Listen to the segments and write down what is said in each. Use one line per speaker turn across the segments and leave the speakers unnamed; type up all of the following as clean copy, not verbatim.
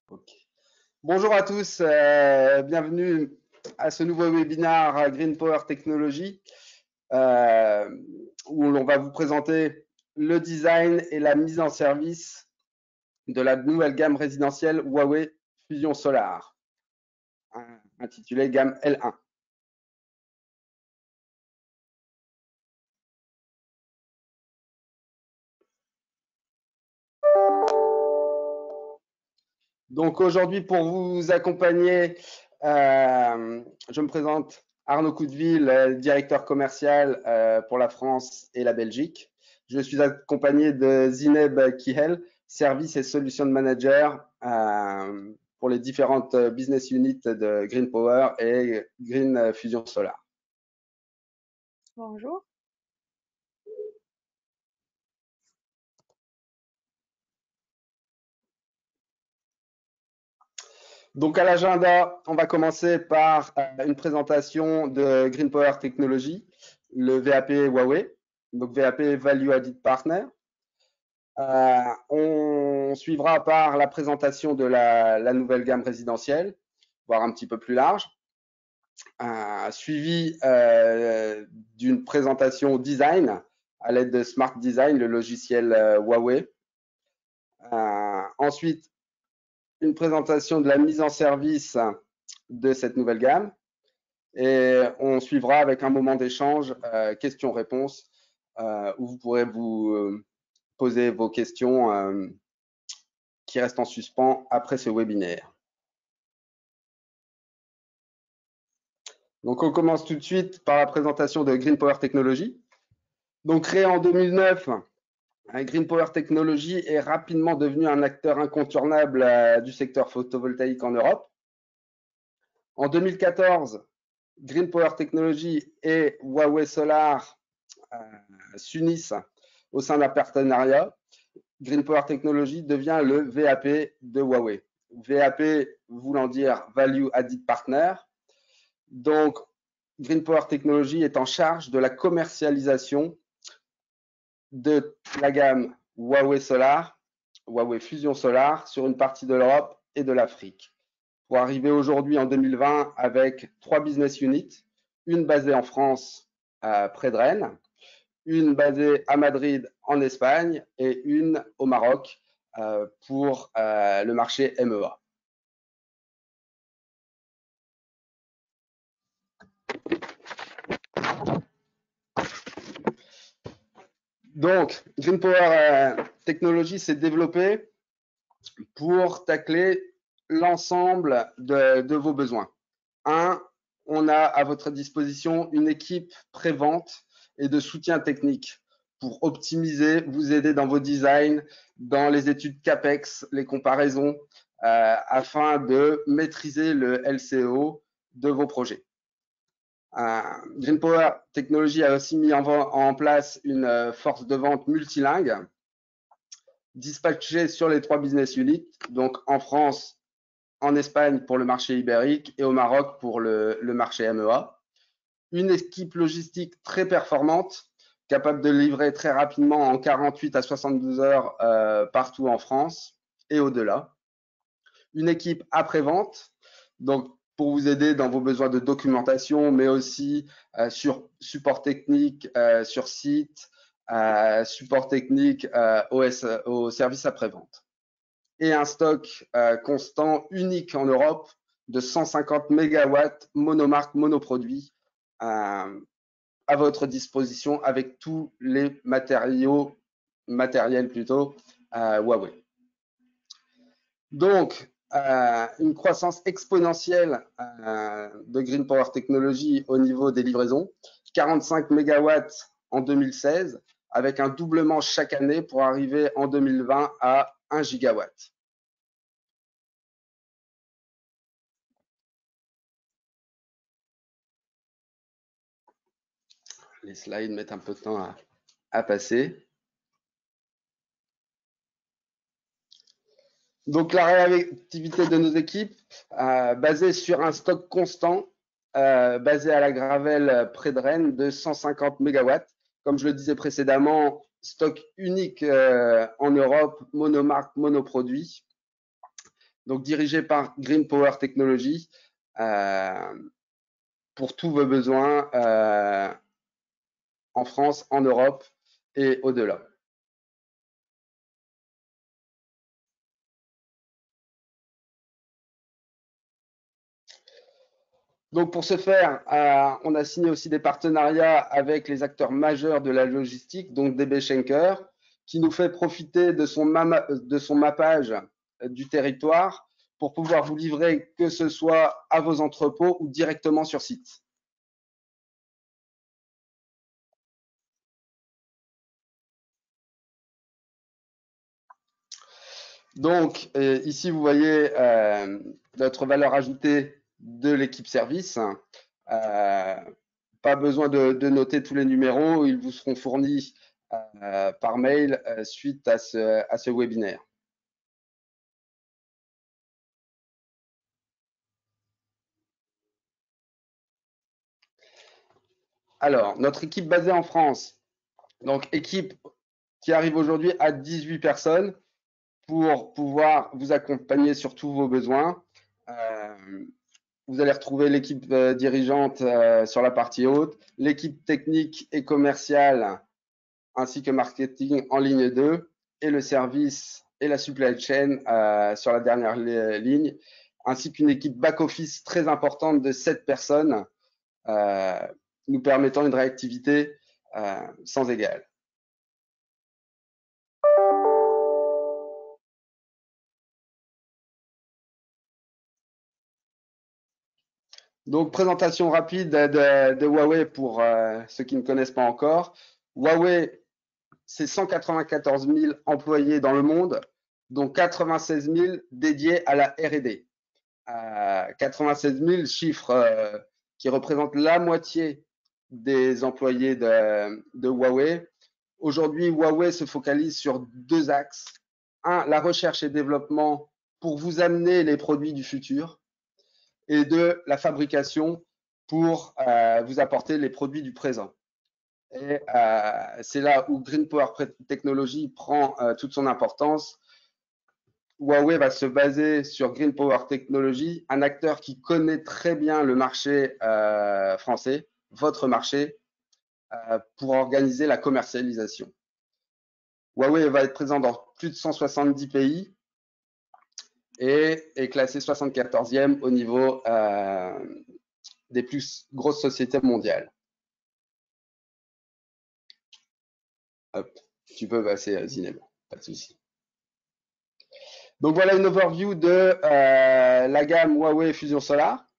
Ok. Bonjour à tous, bienvenue à ce nouveau webinaire Green Power Technology euh, où l'on va vous présenter le design et la mise en service de la nouvelle gamme résidentielle Huawei Fusion Solar, intitulée gamme L1. Donc aujourd'hui, pour vous accompagner, je me présente Arnaud Coudeville, directeur commercial pour la France et la Belgique. Je suis accompagné de Zineb Kihel, service et solution manager pour les différentes business units de Green Power et Green Fusion Solar.
Bonjour.
Donc à l'agenda, on va commencer par une présentation de Green Power Technology, le VAP Huawei, donc VAP Value Added Partner. On suivra par la présentation de la nouvelle gamme résidentielle, voire un petit peu plus large, suivi d'une présentation design à l'aide de Smart Design, le logiciel Huawei. Ensuite, une présentation de la mise en service de cette nouvelle gamme. Et on suivra avec un moment d'échange, questions-réponses, où vous pourrez vous poser vos questions qui restent en suspens après ce webinaire. Donc on commence tout de suite par la présentation de Green Power Technology. Donc créé en 2009, Green Power Technology est rapidement devenu un acteur incontournable du secteur photovoltaïque en Europe. En 2014, Green Power Technology et Huawei Solar s'unissent au sein d'un partenariat. Green Power Technology devient le VAP de Huawei. VAP voulant dire Value Added Partner. Donc, Green Power Technology est en charge de la commercialisation de la gamme Huawei Solar, Huawei Fusion Solar sur une partie de l'Europe et de l'Afrique. Pour arriver aujourd'hui en 2020 avec 3 business units, une basée en France près de Rennes, une basée à Madrid en Espagne et une au Maroc pour le marché MEA. Donc, Green Power Technology s'est développé pour tacler l'ensemble de vos besoins. On a à votre disposition une équipe pré-vente et de soutien technique pour optimiser, vous aider dans vos designs, dans les études CAPEX, les comparaisons, afin de maîtriser le LCO de vos projets. Green Power Technology a aussi mis en place une force de vente multilingue, dispatchée sur les 3 business units, donc en France, en Espagne pour le marché ibérique et au Maroc pour le marché MEA. Une équipe logistique très performante, capable de livrer très rapidement en 48 à 72 heures partout en France et au-delà. Une équipe après-vente, donc pour vous aider dans vos besoins de documentation, mais aussi sur support technique sur site, support technique au service après-vente. Et un stock constant unique en Europe de 150 MW monomarque, monoproduit à votre disposition avec tous les matériels plutôt Huawei. Donc, une croissance exponentielle de Green Power Technology au niveau des livraisons, 45 MW en 2016, avec un doublement chaque année pour arriver en 2020 à 1 gigawatt. Les slides mettent un peu de temps à passer. Donc la réactivité de nos équipes, basée sur un stock constant, basé à la Gravelle près de Rennes, de 150 MW. Comme je le disais précédemment, stock unique en Europe, monomarque, monoproduit. donc dirigé par Green Power Technology pour tous vos besoins en France, en Europe et au-delà. Donc pour ce faire, on a signé aussi des partenariats avec les acteurs majeurs de la logistique, donc DB Schenker, qui nous fait profiter de son mappage du territoire pour pouvoir vous livrer que ce soit à vos entrepôts ou directement sur site. Donc ici, vous voyez notre valeur ajoutée de l'équipe service. Pas besoin de noter tous les numéros, ils vous seront fournis par mail suite à ce webinaire. Alors, notre équipe basée en France, donc équipe qui arrive aujourd'hui à 18 personnes pour pouvoir vous accompagner sur tous vos besoins. Vous allez retrouver l'équipe dirigeante sur la partie haute, l'équipe technique et commerciale ainsi que marketing en ligne 2 et le service et la supply chain sur la dernière ligne, ainsi qu'une équipe back-office très importante de 7 personnes nous permettant une réactivité sans égale. Donc, présentation rapide de Huawei pour ceux qui ne connaissent pas encore. Huawei, c'est 194 000 employés dans le monde, dont 96 000 dédiés à la R&D. 96 000 chiffres qui représentent la moitié des employés de Huawei. Aujourd'hui, Huawei se focalise sur deux axes. Un, la recherche et développement pour vous amener les produits du futur. Et deux, la fabrication pour vous apporter les produits du présent. Et c'est là où Green Power Technology prend toute son importance. Huawei va se baser sur Green Power Technology, un acteur qui connaît très bien le marché français, votre marché, pour organiser la commercialisation. Huawei va être présent dans plus de 170 pays et est classé 74e au niveau des plus grosses sociétés mondiales. Hop, tu peux passer, Zineb, pas de souci. Donc voilà une overview de la gamme Huawei Fusion Solar.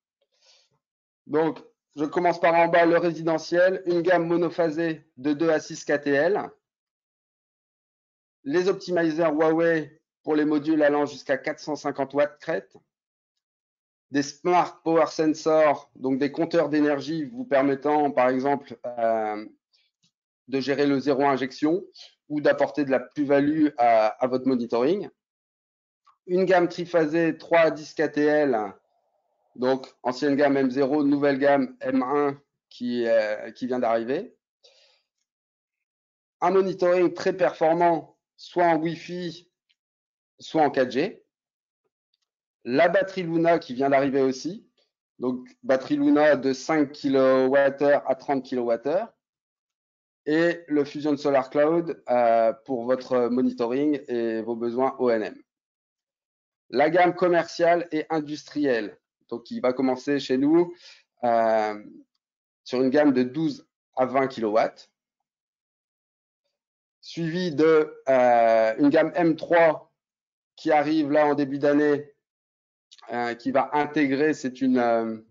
Donc, je commence par en bas le résidentiel, une gamme monophasée de 2 à 6 KTL. Les optimizers Huawei pour les modules allant jusqu'à 450 watts crête. Des Smart Power Sensors, donc des compteurs d'énergie vous permettant, par exemple, de gérer le zéro injection ou d'apporter de la plus-value à votre monitoring. Une gamme triphasée 3 à 10 KTL, donc ancienne gamme M0, nouvelle gamme M1 qui vient d'arriver. Un monitoring très performant, soit en Wi-Fi, soit en 4G. La batterie Luna qui vient d'arriver aussi. Donc, batterie Luna de 5 kWh à 30 kWh. Et le Fusion Solar Cloud pour votre monitoring et vos besoins ONM. La gamme commerciale et industrielle, donc qui va commencer chez nous sur une gamme de 12 à 20 kW, suivi de une gamme M3 qui arrive là en début d'année, qui va intégrer, c'est une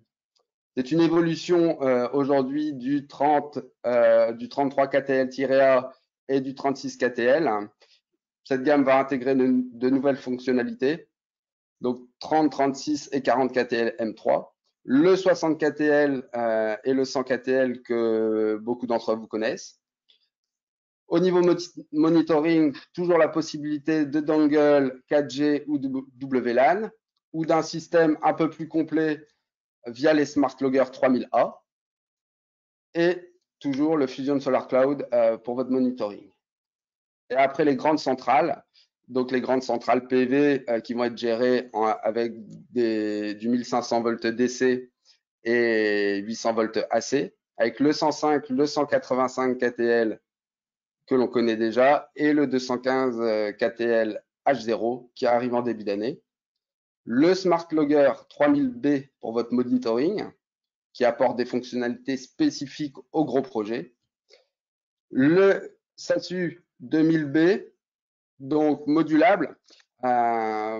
évolution aujourd'hui du 33 KTL-A et du 36 KTL. Cette gamme va intégrer de nouvelles fonctionnalités, donc 30, 36 et 40 KTL M3. Le 60 KTL et le 100 KTL que beaucoup d'entre vous connaissent. Au niveau monitoring, toujours la possibilité de dongle 4G ou WLAN ou d'un système un peu plus complet via les Smart Logger 3000A et toujours le Fusion Solar Cloud pour votre monitoring. Et après les grandes centrales, Donc les grandes centrales PV qui vont être gérées avec du 1500 volts DC et 800 volts AC, avec le 105, le 185 KTL que l'on connaît déjà et le 215 KTL H0 qui arrive en début d'année. Le Smart Logger 3000B pour votre monitoring qui apporte des fonctionnalités spécifiques aux gros projets. Le SASU 2000B, donc modulable,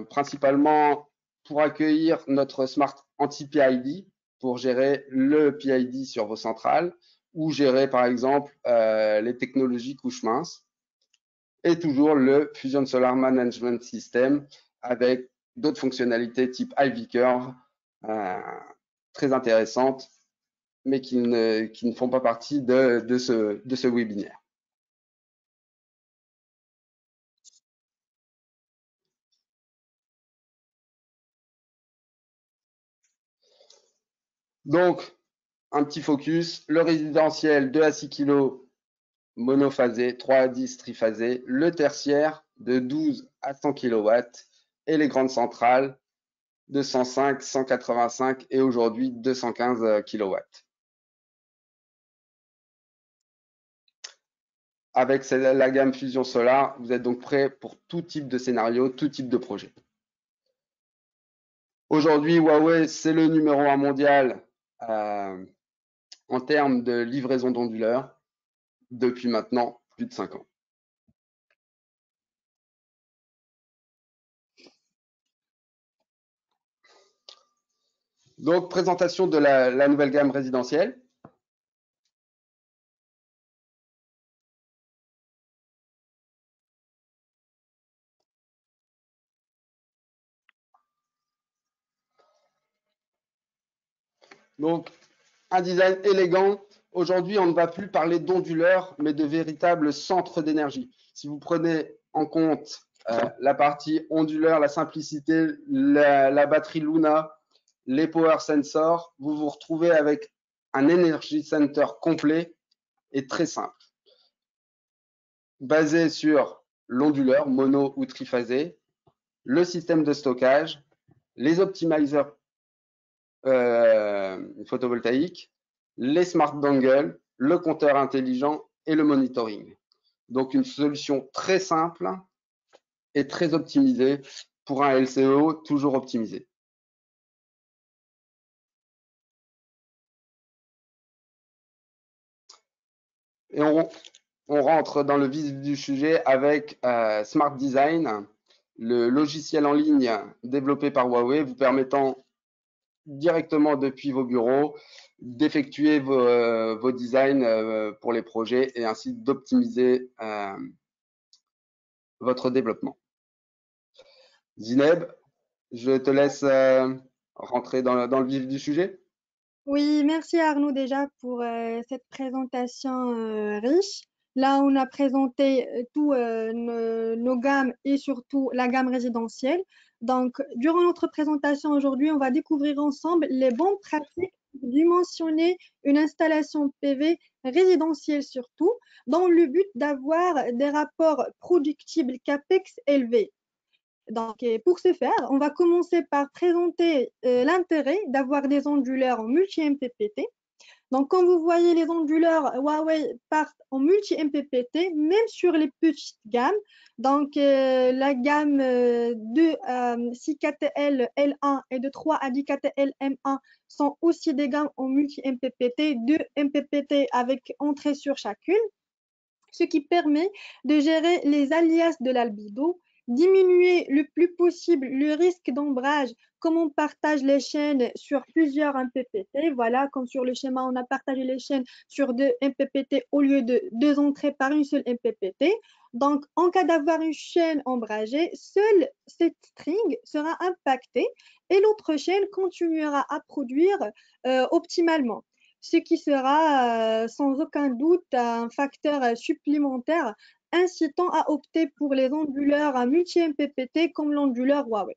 principalement pour accueillir notre Smart Anti-PID, pour gérer le PID sur vos centrales, ou gérer par exemple les technologies couches minces. Et toujours le Fusion Solar Management System avec d'autres fonctionnalités type Ivy Curve, très intéressantes, mais qui ne font pas partie de ce webinaire. Donc, un petit focus, le résidentiel 2 à 6 kg monophasé, 3 à 10 triphasé, le tertiaire de 12 à 100 kW et les grandes centrales de 105, 185 et aujourd'hui 215 kW. Avec la gamme Fusion Solar, vous êtes donc prêt pour tout type de scénario, tout type de projet. Aujourd'hui, Huawei, c'est le numéro 1 mondial en termes de livraison d'onduleurs depuis maintenant plus de 5 ans. Donc, présentation de la nouvelle gamme résidentielle. Donc, un design élégant. Aujourd'hui, on ne va plus parler d'onduleurs, mais de véritables centres d'énergie. Si vous prenez en compte la partie onduleur, la simplicité, la batterie Luna, les power sensors, vous vous retrouvez avec un energy center complet et très simple, basé sur l'onduleur mono ou triphasé, le système de stockage, les optimizers photovoltaïques, les smart dongles, le compteur intelligent et le monitoring. Donc une solution très simple et très optimisée pour un LCO toujours optimisé. Et on rentre dans le vif du sujet avec Smart Design, le logiciel en ligne développé par Huawei vous permettant directement depuis vos bureaux d'effectuer vos designs pour les projets et ainsi d'optimiser votre développement. Zineb, je te laisse rentrer dans le vif du sujet.
Oui, merci Arnaud déjà pour cette présentation riche. Là, on a présenté tous nos gammes et surtout la gamme résidentielle. Donc, durant notre présentation aujourd'hui, on va découvrir ensemble les bonnes pratiques pour dimensionner une installation PV résidentielle surtout, dans le but d'avoir des rapports productibles CAPEX élevés. Donc, pour ce faire, on va commencer par présenter l'intérêt d'avoir des onduleurs en multi-MPPT. Donc, comme vous voyez, les onduleurs Huawei partent en multi-MPPT, même sur les petites gammes. Donc, la gamme de 6 KTL L1 et de 3 à 10 KTL M1 sont aussi des gammes en multi-MPPT, 2 MPPT avec entrée sur chacune, ce qui permet de gérer les alias de l'albedo, diminuer le plus possible le risque d'ombrage comme on partage les chaînes sur plusieurs MPPT. Voilà, comme sur le schéma, on a partagé les chaînes sur 2 MPPT au lieu de 2 entrées par une seule MPPT. Donc, en cas d'avoir une chaîne ombragée, seule cette string sera impactée et l'autre chaîne continuera à produire optimalement, ce qui sera sans aucun doute un facteur supplémentaire incitant à opter pour les onduleurs à multi-MPPT comme l'onduleur Huawei.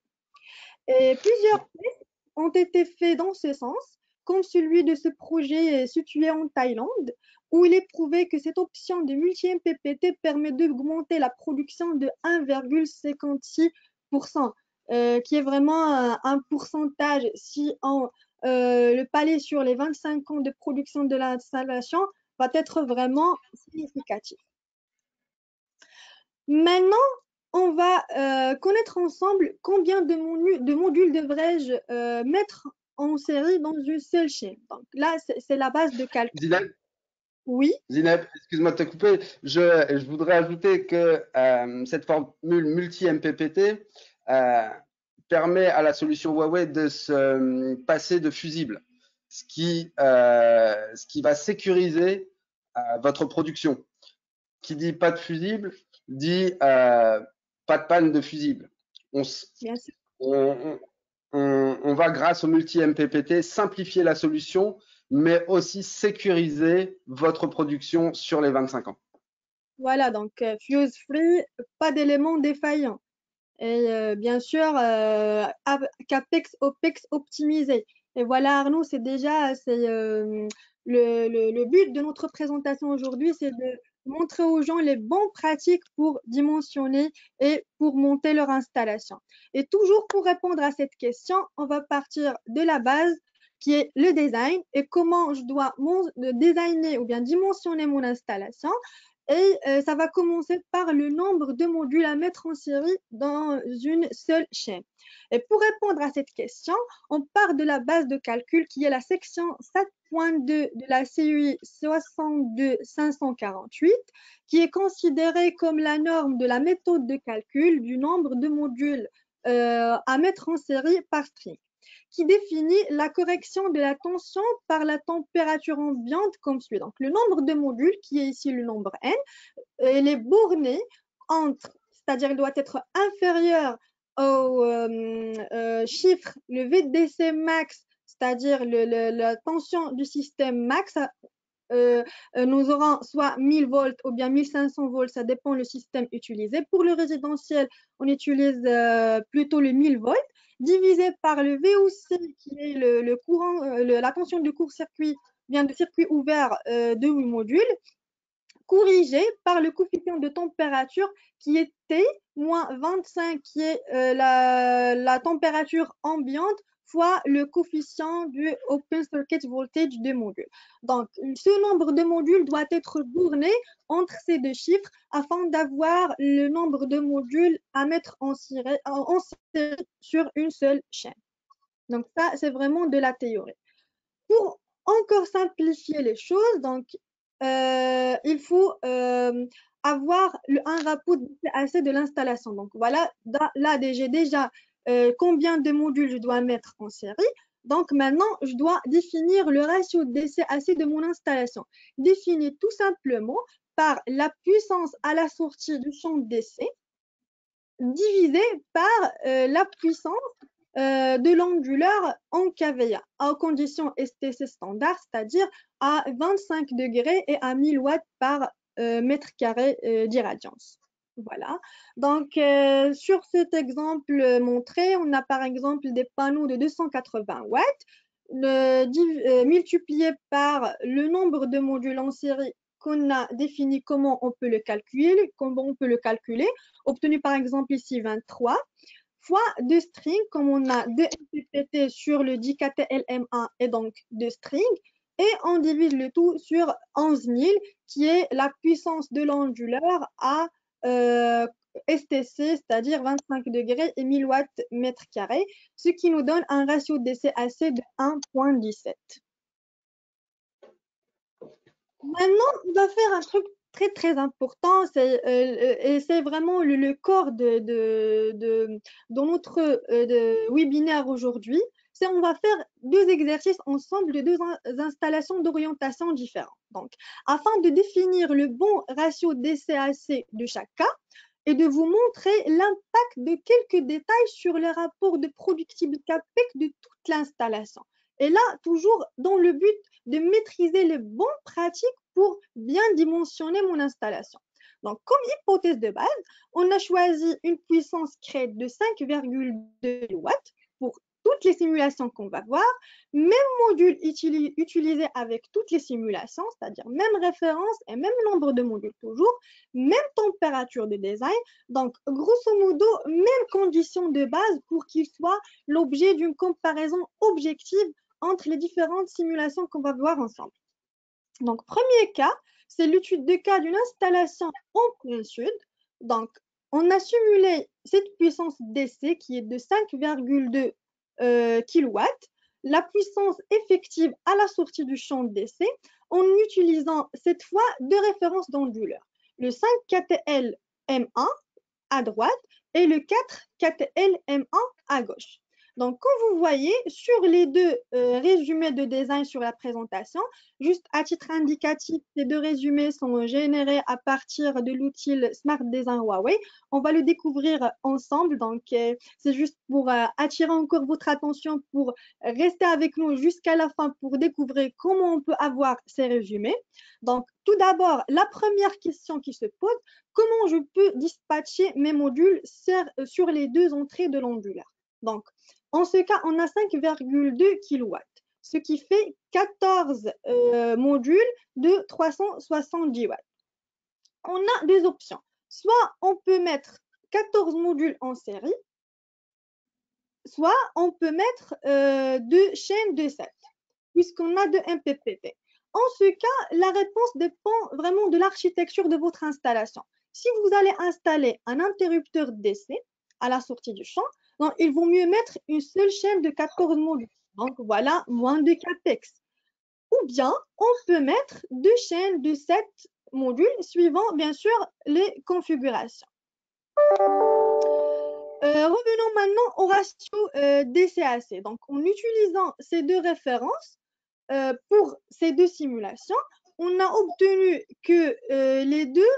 Et plusieurs tests ont été faits dans ce sens, comme celui de ce projet situé en Thaïlande, où il est prouvé que cette option de multi-MPPT permet d'augmenter la production de 1,56%, qui est vraiment un pourcentage si on le palais sur les 25 ans de production de l'installation va être vraiment significatif. Maintenant, on va connaître ensemble combien de modules devrais-je mettre en série dans une seule chaîne. Donc là, c'est la base de calcul. Oui.
Zineb, excuse-moi de te couper. Je voudrais ajouter que cette formule multi-MPPT permet à la solution Huawei de se passer de fusible, ce qui va sécuriser votre production. Qui dit pas de fusible dit pas de panne de fusible.
Bien sûr.
On va, grâce au multi-MPPT, simplifier la solution, mais aussi sécuriser votre production sur les 25 ans.
Voilà, donc fuse free, pas d'éléments défaillants. Et bien sûr, CAPEX, OPEX optimisé. Et voilà, Arnaud, c'est déjà le but de notre présentation aujourd'hui, c'est de montrer aux gens les bonnes pratiques pour dimensionner et pour monter leur installation. Et toujours pour répondre à cette question, on va partir de la base qui est le design et comment je dois designer ou bien dimensionner mon installation. Et ça va commencer par le nombre de modules à mettre en série dans une seule chaîne. Et pour répondre à cette question, on part de la base de calcul qui est la section 7.2 de la CUI 62548, qui est considérée comme la norme de la méthode de calcul du nombre de modules à mettre en série par string, qui définit la correction de la tension par la température ambiante comme suit. Donc, le nombre de modules, qui est ici le nombre n, il est borné entre, c'est-à-dire il doit être inférieur au chiffre, le VDC max, c'est-à-dire la tension du système max, nous aurons soit 1000 volts ou bien 1500 volts, ça dépend le système utilisé. Pour le résidentiel, on utilise plutôt le 1000 volts, divisé par le VOC, qui est le courant, la tension du court-circuit, bien de circuit ouvert de 8 modules, corrigé par le coefficient de température qui est T moins 25, qui est la température ambiante, fois le coefficient du Open Circuit Voltage de module. Donc, ce nombre de modules doit être borné entre ces deux chiffres afin d'avoir le nombre de modules à mettre en série sur une seule chaîne. Donc, ça, c'est vraiment de la théorie. Pour encore simplifier les choses, donc, il faut avoir un rapport assez de l'installation. Donc, voilà, là, j'ai déjà combien de modules je dois mettre en série. Donc, maintenant, je dois définir le ratio DC-AC de mon installation. Défini tout simplement par la puissance à la sortie du champ DC divisé par la puissance de l'onduleur en kVA, en condition STC standard, c'est-à-dire à 25 degrés et à 1000 watts par mètre carré d'irradiance. Voilà. Donc, sur cet exemple montré, on a par exemple des panneaux de 280 watts, multiplié par le nombre de modules en série qu'on a défini, comment on peut le calculer, obtenu par exemple ici 23, fois 2 strings, comme on a 2 MPPT sur le 10 KTLM1 et donc 2 strings, et on divise le tout sur 11 000, qui est la puissance de l'onduleur à STC, c'est-à-dire 25 degrés et 1000 watts mètre carré, ce qui nous donne un ratio DC-AC de 1,17. Maintenant, on va faire un truc très très important, et c'est vraiment le corps de notre webinaire aujourd'hui. C'est on va faire deux exercices ensemble de deux installations d'orientation différentes. Donc, afin de définir le bon ratio DC-AC de chaque cas et de vous montrer l'impact de quelques détails sur les rapports de productibilité CAPEX de toute l'installation. Et là, toujours dans le but de maîtriser les bonnes pratiques pour bien dimensionner mon installation. Donc, comme hypothèse de base, on a choisi une puissance crête de 5,2 watts pour toutes les simulations qu'on va voir, même module utilisé avec toutes les simulations, c'est-à-dire même référence et même nombre de modules toujours, même température de design. Donc, grosso modo, même conditions de base pour qu'il soit l'objet d'une comparaison objective entre les différentes simulations qu'on va voir ensemble. Donc, premier cas, c'est l'étude de cas d'une installation en plein sud. Donc, on a simulé cette puissance d'essai qui est de 5,2 kW, la puissance effective à la sortie du champ d'essai en utilisant cette fois deux références d'onduleurs, le 5 KTL M1 à droite et le 4 KTL M1 à gauche. Donc, comme vous voyez, sur les deux résumés de design sur la présentation, juste à titre indicatif, ces deux résumés sont générés à partir de l'outil Smart Design Huawei. On va le découvrir ensemble. Donc, c'est juste pour attirer encore votre attention, pour rester avec nous jusqu'à la fin pour découvrir comment on peut avoir ces résumés. Donc, tout d'abord, la première question qui se pose, comment je peux dispatcher mes modules sur les deux entrées de l'ondulaire? Donc, en ce cas, on a 5,2 kW, ce qui fait 14 modules de 370 watts. On a deux options. Soit on peut mettre 14 modules en série, soit on peut mettre deux chaînes de 7, puisqu'on a deux MPPT. En ce cas, la réponse dépend vraiment de l'architecture de votre installation. Si vous allez installer un interrupteur DC à la sortie du champ, donc il vaut mieux mettre une seule chaîne de 14 modules. Donc voilà, moins de capex. Ou bien, on peut mettre deux chaînes de 7 modules suivant bien sûr les configurations. Revenons maintenant au ratio DCAC. Donc, en utilisant ces deux références pour ces deux simulations, on a obtenu que les deux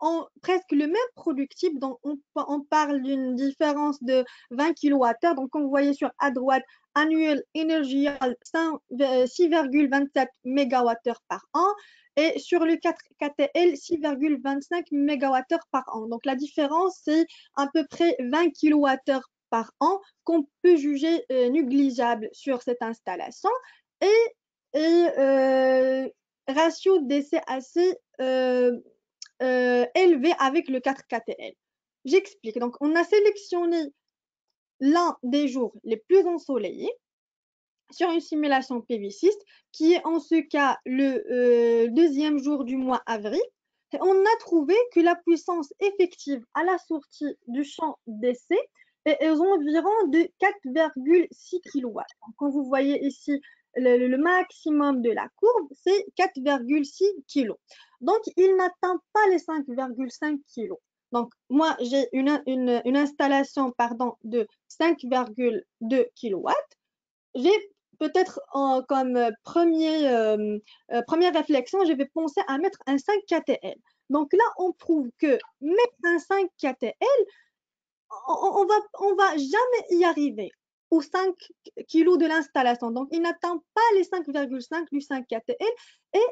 ont presque le même product type. Donc, on parle d'une différence de 20 kWh. Donc, comme vous voyez sur à droite, annual energy 6,27 MWh par an. Et sur le 4 KTL, 6,25 MWh par an. Donc, la différence, c'est à peu près 20 kWh par an qu'on peut juger négligeable sur cette installation. Et ratio d'essai assez élevé avec le 4 KTL. J'explique. Donc, on a sélectionné l'un des jours les plus ensoleillés sur une simulation PV6 qui est en ce cas le deuxième jour du mois avril. Et on a trouvé que la puissance effective à la sortie du champ d'essai est aux environs de 4,6 kW. Quand vous voyez ici le maximum de la courbe, c'est 4,6 kg. Donc, il n'atteint pas les 5,5 kg. Donc, moi, j'ai une installation de 5,2 kW. J'ai peut-être comme première réflexion, je vais penser à mettre un 5 KTL. Donc là, on prouve que mettre un 5 KTL, on va jamais y arriver aux 5 kilos de l'installation. Donc, il n'atteint pas les 5,5 du 5 KTL et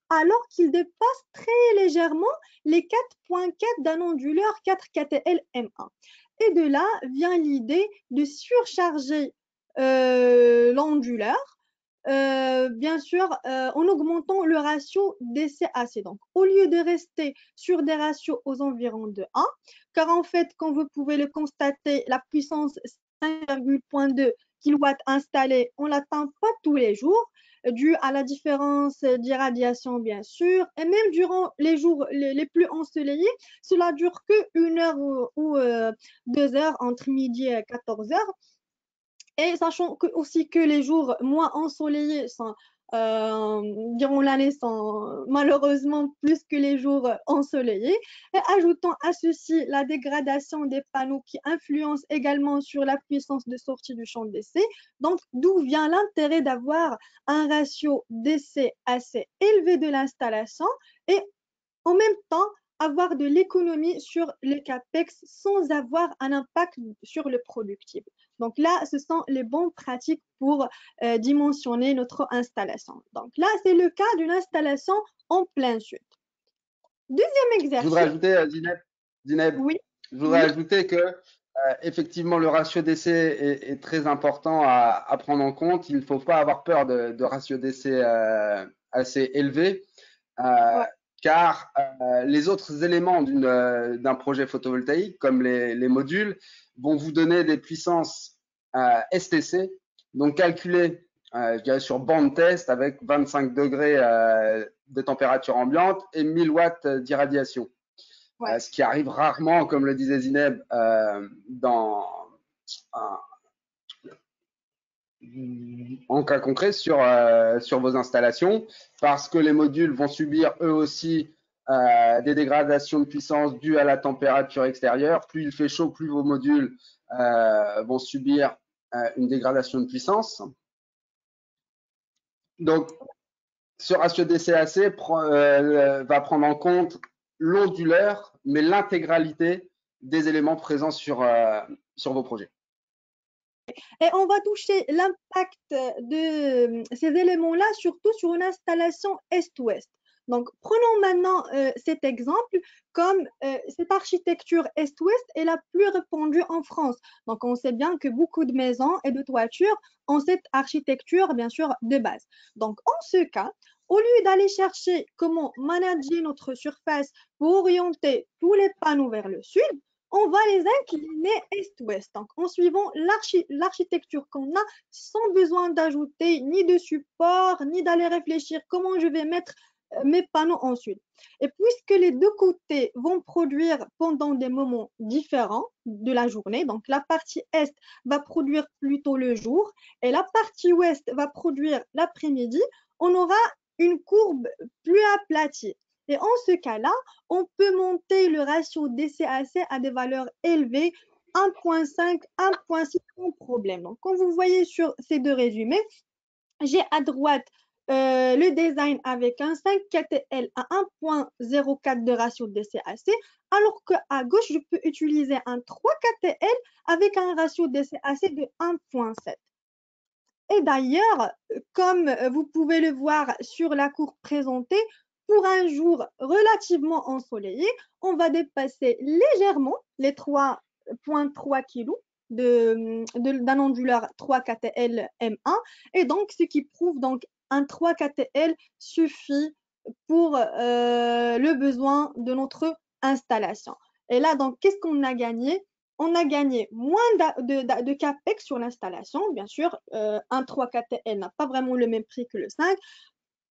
alors qu'il dépasse très légèrement les 4,4 d'un onduleur 4 KTL M1. Et de là vient l'idée de surcharger l'onduleur, bien sûr, en augmentant le ratio d'essai-AC. Donc, au lieu de rester sur des ratios aux environs de 1, car en fait, comme vous pouvez le constater, la puissance 5,2 kW installée, on ne l'atteint pas tous les jours, dû à la différence d'irradiation, bien sûr, et même durant les jours les plus ensoleillés, cela dure que 1 heure ou 2 heures entre midi et 14 heures. Et sachant aussi que les jours moins ensoleillés sont, durant l'année sont malheureusement plus que les jours ensoleillés. Et ajoutons à ceci la dégradation des panneaux qui influence également sur la puissance de sortie du champ d'essai. Donc, d'où vient l'intérêt d'avoir un ratio d'essai assez élevé de l'installation et en même temps avoir de l'économie sur le CAPEX sans avoir un impact sur le productible. Donc là, ce sont les bonnes pratiques pour dimensionner notre installation. Donc là, c'est le cas d'une installation en plein sud. Deuxième exercice.
Je voudrais ajouter, Zineb,
Oui.
je voudrais ajouter que effectivement, le ratio d'essai est très important à prendre en compte. Il ne faut pas avoir peur de ratio d'essai assez élevé, euh,
Ouais,
car les autres éléments d'un projet photovoltaïque, comme les modules, vont vous donner des puissances STC, donc calculées, je dirais, sur bande test avec 25 degrés de température ambiante et 1000 watts d'irradiation.
ouais.
Ce qui arrive rarement, comme le disait Zineb, en cas concret sur vos installations, parce que les modules vont subir eux aussi des dégradations de puissance dues à la température extérieure. Plus il fait chaud, plus vos modules vont subir une dégradation de puissance. Donc, ce ratio DCAC va prendre en compte l'onduleur, mais l'intégralité des éléments présents sur vos projets.
Et on va toucher l'impact de ces éléments-là, surtout sur une installation est-ouest. Donc, prenons maintenant cet exemple, comme cette architecture est-ouest est la plus répandue en France. Donc, on sait bien que beaucoup de maisons et de toitures ont cette architecture, bien sûr, de base. Donc, en ce cas, au lieu d'aller chercher comment manager notre surface pour orienter tous les panneaux vers le sud, on va les incliner est-ouest, donc en suivant l'architecture qu'on a, sans besoin d'ajouter ni de support, ni d'aller réfléchir comment je vais mettre mes panneaux ensuite. Et puisque les deux côtés vont produire pendant des moments différents de la journée, donc la partie est va produire plutôt le jour et la partie ouest va produire l'après-midi, on aura une courbe plus aplatie. Et en ce cas-là, on peut monter le ratio DCAC à des valeurs élevées, 1.5, 1.6 sans problème. Donc, comme vous voyez sur ces deux résumés, j'ai à droite le design avec un 5 KTL à 1.04 de ratio DCAC, alors qu'à gauche, je peux utiliser un 3 KTL avec un ratio DCAC de 1.7. Et d'ailleurs, comme vous pouvez le voir sur la courbe présentée, pour un jour relativement ensoleillé, on va dépasser légèrement les 3,3 kg d'un onduleur 3 KTL M1 et donc ce qui prouve donc un 3 KTL suffit pour le besoin de notre installation. Et là, donc, qu'est-ce qu'on a gagné? On a gagné moins de CAPEX sur l'installation, bien sûr. Un 3 KTL n'a pas vraiment le même prix que le 5.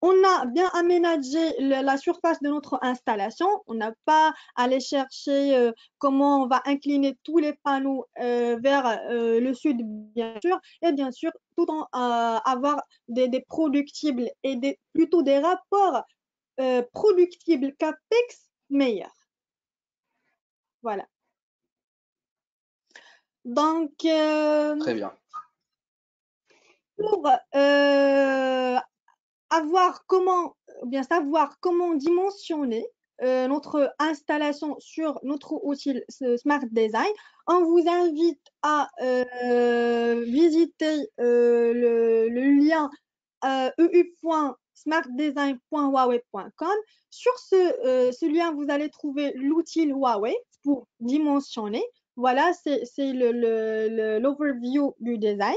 On a bien aménagé la surface de notre installation. On n'a pas à aller chercher comment on va incliner tous les panneaux vers le sud, bien sûr. Et bien sûr, tout en avoir des productibles et plutôt des rapports productibles CAPEX meilleurs. Voilà. Donc,
Très bien.
pour bien savoir comment dimensionner notre installation sur notre outil Smart Design, on vous invite à visiter le lien eu.smartdesign.huawei.com. Sur ce lien, vous allez trouver l'outil Huawei pour dimensionner. Voilà, c'est l'overview du design.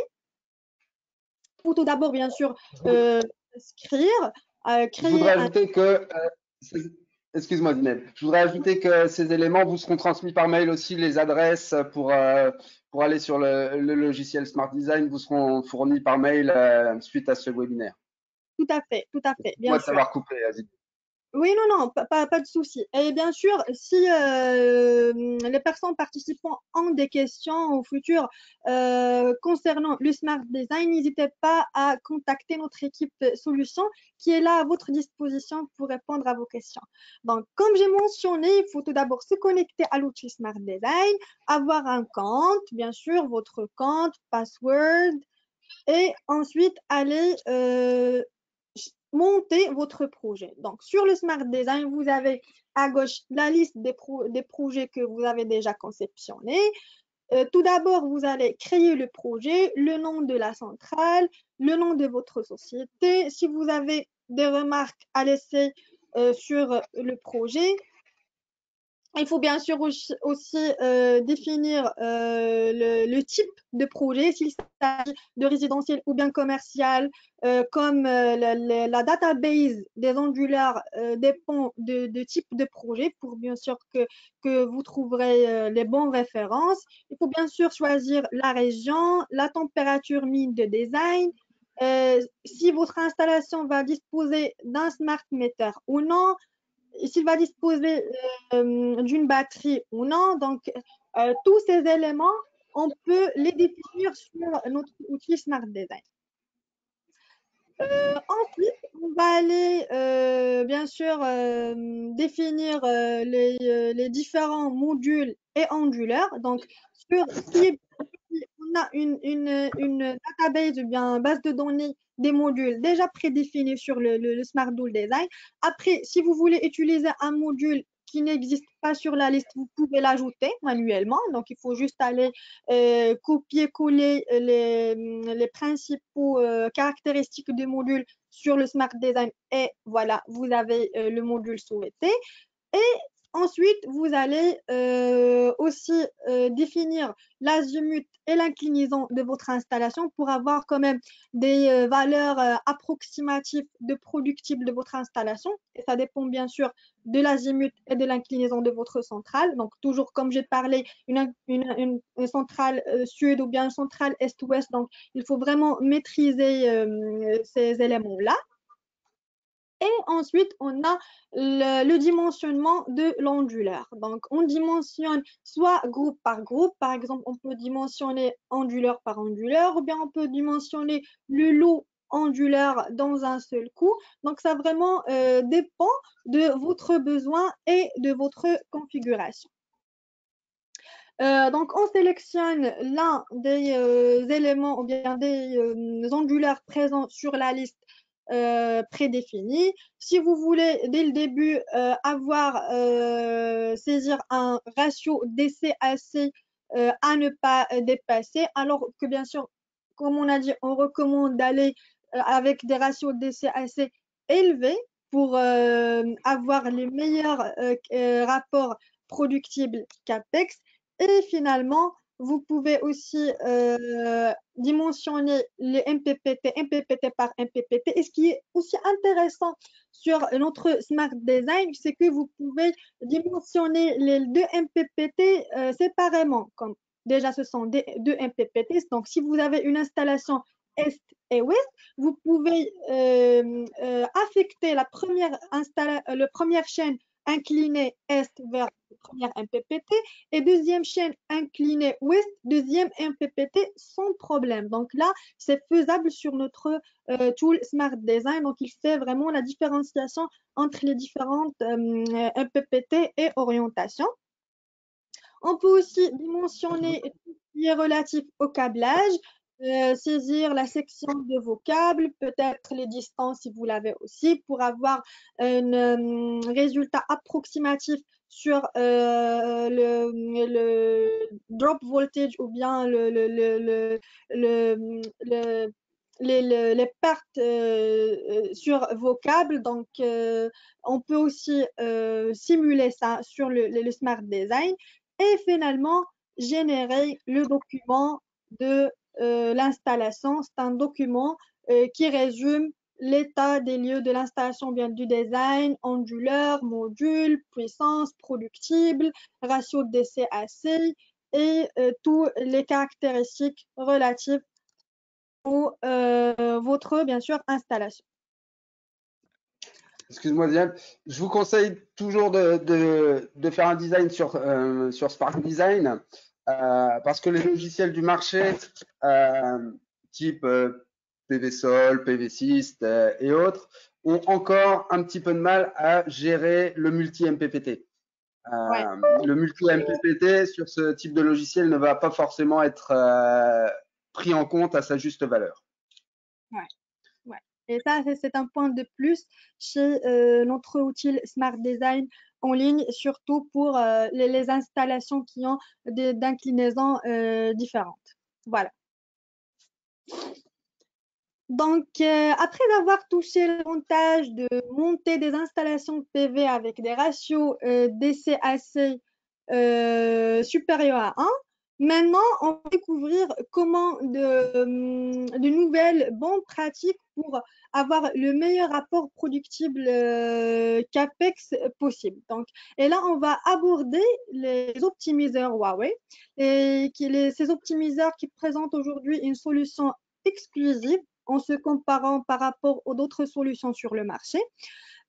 Il faut tout d'abord, bien sûr, scrire,
Je voudrais
créer un...
ajouter que, excuse-moi Zineb, je voudrais ajouter que ces éléments vous seront transmis par mail aussi, les adresses pour aller sur le logiciel Smart Design vous seront fournis par mail suite à ce webinaire.
Tout à fait, bien
Moi de
sûr.
t'avoir coupé, Zineb.
Oui, non, pas de souci. Et bien sûr, si les personnes participant ont des questions au futur concernant le Smart Design, n'hésitez pas à contacter notre équipe solution qui est là à votre disposition pour répondre à vos questions. Donc, comme j'ai mentionné, il faut tout d'abord se connecter à l'outil Smart Design, avoir un compte, bien sûr, votre compte, password, et ensuite aller monter votre projet. Donc, sur le Smart Design, vous avez à gauche la liste des projets que vous avez déjà conceptionnés. Tout d'abord, vous allez créer le projet, le nom de la centrale, le nom de votre société. Si vous avez des remarques à laisser sur le projet, Il faut bien sûr aussi définir le type de projet, s'il s'agit de résidentiel ou bien commercial, comme la database des onduleurs dépend de type de projet pour bien sûr que vous trouverez les bonnes références. Il faut bien sûr choisir la région, la température mine de design, si votre installation va disposer d'un smart meter ou non, s'il va disposer d'une batterie ou non. Donc, tous ces éléments, on peut les définir sur notre outil Smart Design. Ensuite, on va aller bien sûr définir les différents modules et onduleurs. Donc, si on a une database ou bien base de données des modules déjà prédéfinis sur le Smart Tool Design. Après, si vous voulez utiliser un module qui n'existe pas sur la liste, vous pouvez l'ajouter manuellement. Donc, il faut juste aller copier-coller les principaux caractéristiques du module sur le Smart Design et voilà, vous avez le module souhaité. Et ensuite, vous allez aussi définir l'azimut et l'inclinaison de votre installation pour avoir quand même des valeurs approximatives de productibles de votre installation. Et ça dépend bien sûr de l'azimut et de l'inclinaison de votre centrale. Donc, toujours comme j'ai parlé, une centrale sud ou bien une centrale est-ouest. Donc, il faut vraiment maîtriser ces éléments-là. Et ensuite, on a le dimensionnement de l'onduleur. Donc, on dimensionne soit groupe par groupe. Par exemple, on peut dimensionner onduleur par onduleur, ou bien on peut dimensionner le lot onduleur dans un seul coup. Donc, ça vraiment dépend de votre besoin et de votre configuration. Donc, on sélectionne l'un des éléments ou bien des onduleurs présents sur la liste prédéfinie. Si vous voulez, dès le début, saisir un ratio DC-AC à ne pas dépasser, alors que bien sûr, comme on a dit, on recommande d'aller avec des ratios DC-AC élevés pour avoir les meilleurs rapports productibles CAPEX. Et finalement, vous pouvez aussi dimensionner les MPPT par MPPT. Et ce qui est aussi intéressant sur notre Smart Design, c'est que vous pouvez dimensionner les deux MPPT séparément. Comme déjà, ce sont deux MPPT. Donc, si vous avez une installation Est et Ouest, vous pouvez affecter la première chaîne inclinée Est vers la première MPPT et deuxième chaîne inclinée ouest, deuxième MPPT sans problème. Donc là, c'est faisable sur notre tool Smart Design. Donc, il fait vraiment la différenciation entre les différentes MPPT et orientations. On peut aussi dimensionner tout ce qui est relatif au câblage, saisir la section de vos câbles, peut-être les distances si vous l'avez aussi, pour avoir un résultat approximatif sur le drop voltage ou bien les pertes sur vos câbles. Donc, on peut aussi simuler ça sur le Smart Design et finalement générer le document de l'installation. C'est un document qui résume l'état des lieux de l'installation bien du design, onduleur, module, puissance, productible, ratio de DC-AC et toutes les caractéristiques relatives à votre, bien sûr, installation.
Excuse-moi, Diane. Je vous conseille toujours de faire un design sur Spark Design parce que les logiciels du marché, type PVSol, PVSys et autres, ont encore un petit peu de mal à gérer le multi-MPPT.
Ouais.
Le multi-MPPT sur ce type de logiciel ne va pas forcément être pris en compte à sa juste valeur.
Ouais. Ouais. Et ça, c'est un point de plus chez notre outil Smart Design en ligne, surtout pour les installations qui ont d'inclinaisons différentes. Voilà. Donc, après avoir touché l'avantage de monter des installations PV avec des ratios DC-AC supérieurs à 1, maintenant, on va découvrir comment de nouvelles bonnes pratiques pour avoir le meilleur rapport productible CAPEX possible. Donc, et là, on va aborder les optimiseurs Huawei, ces optimiseurs qui présentent aujourd'hui une solution exclusive en se comparant par rapport aux autres solutions sur le marché.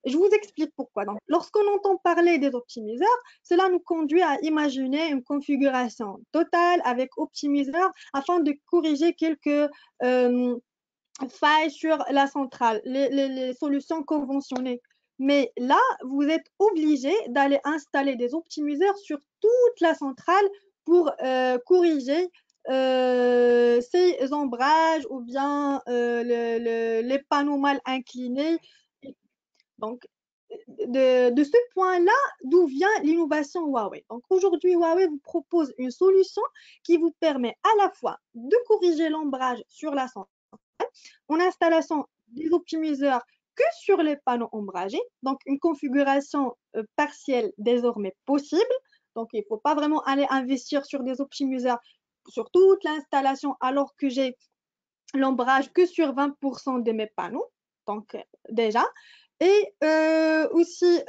Je vous explique pourquoi. Donc, lorsqu'on entend parler des optimiseurs, cela nous conduit à imaginer une configuration totale avec optimiseur afin de corriger quelques failles sur la centrale, les solutions conventionnées. Mais là, vous êtes obligé d'aller installer des optimiseurs sur toute la centrale pour corriger ces ombrages ou bien les panneaux mal inclinés. Donc, de ce point-là, d'où vient l'innovation Huawei. Donc, aujourd'hui, Huawei vous propose une solution qui vous permet à la fois de corriger l'ombrage sur la centrale en installation des optimiseurs que sur les panneaux ombragés, donc une configuration partielle désormais possible. Donc, il ne faut pas vraiment aller investir sur des optimiseurs sur toute l'installation alors que j'ai l'ombrage que sur 20% de mes panneaux. Donc, déjà. Et aussi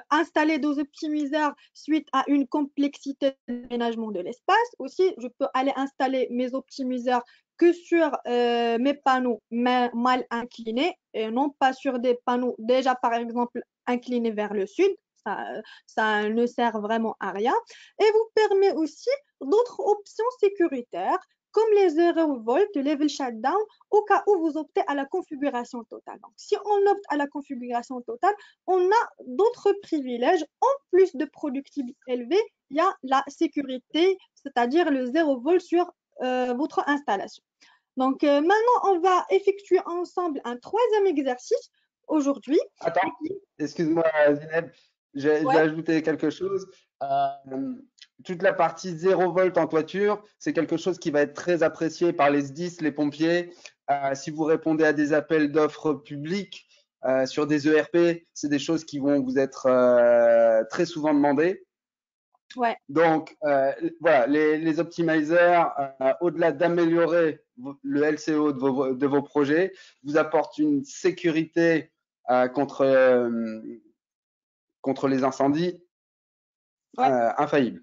installer des optimiseurs suite à une complexité d'aménagement de l'espace. Aussi, je peux aller installer mes optimiseurs que sur mes panneaux mal inclinés et non pas sur des panneaux déjà, par exemple, inclinés vers le sud. Ça ne sert vraiment à rien. Et vous permet aussi d'autres options sécuritaires comme les 0 volts, level shutdown, au cas où vous optez à la configuration totale. Donc, si on opte à la configuration totale, on a d'autres privilèges. En plus de productivité élevée, il y a la sécurité, c'est-à-dire le 0 volt sur votre installation. Donc, maintenant, on va effectuer ensemble un troisième exercice aujourd'hui.
Attends, excuse-moi, Zineb, je vais
Ouais,
ajouter quelque chose. Euh, Toute la partie 0 volt en toiture, c'est quelque chose qui va être très apprécié par les SDIS, les pompiers. Si vous répondez à des appels d'offres publics sur des ERP, c'est des choses qui vont vous être très souvent demandées.
ouais.
Donc, voilà, les optimizers, au-delà d'améliorer le LCO de vos projets, vous apportent une sécurité contre les incendies
Ouais.
infaillible.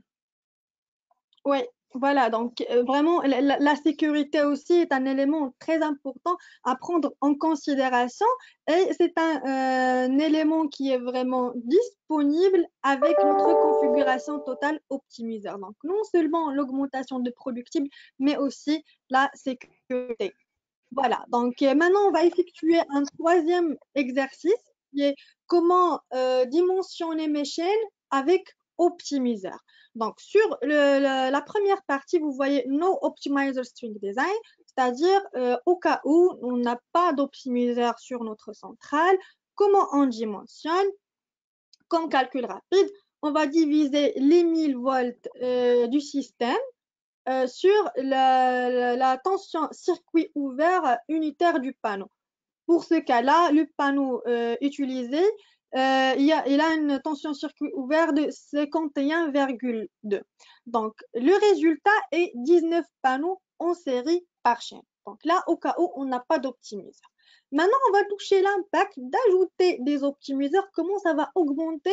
Oui, voilà, donc vraiment, la sécurité aussi est un élément très important à prendre en considération et c'est un élément qui est vraiment disponible avec notre configuration totale optimiseur. Donc, non seulement l'augmentation de productible, mais aussi la sécurité. Voilà, donc maintenant, on va effectuer un troisième exercice qui est comment dimensionner mes chaînes avec optimiseur. Donc, sur la première partie, vous voyez No Optimizer String Design, c'est-à-dire au cas où on n'a pas d'optimiseur sur notre centrale, comment on dimensionne. Comme calcul rapide, on va diviser les 1000 volts du système sur la tension circuit ouvert unitaire du panneau. Pour ce cas-là, le panneau utilisé, il a une tension circuit ouvert de 51,2. Donc, le résultat est 19 panneaux en série par chaîne. Donc là, au cas où on n'a pas d'optimiseur. Maintenant, on va toucher l'impact d'ajouter des optimiseurs, comment ça va augmenter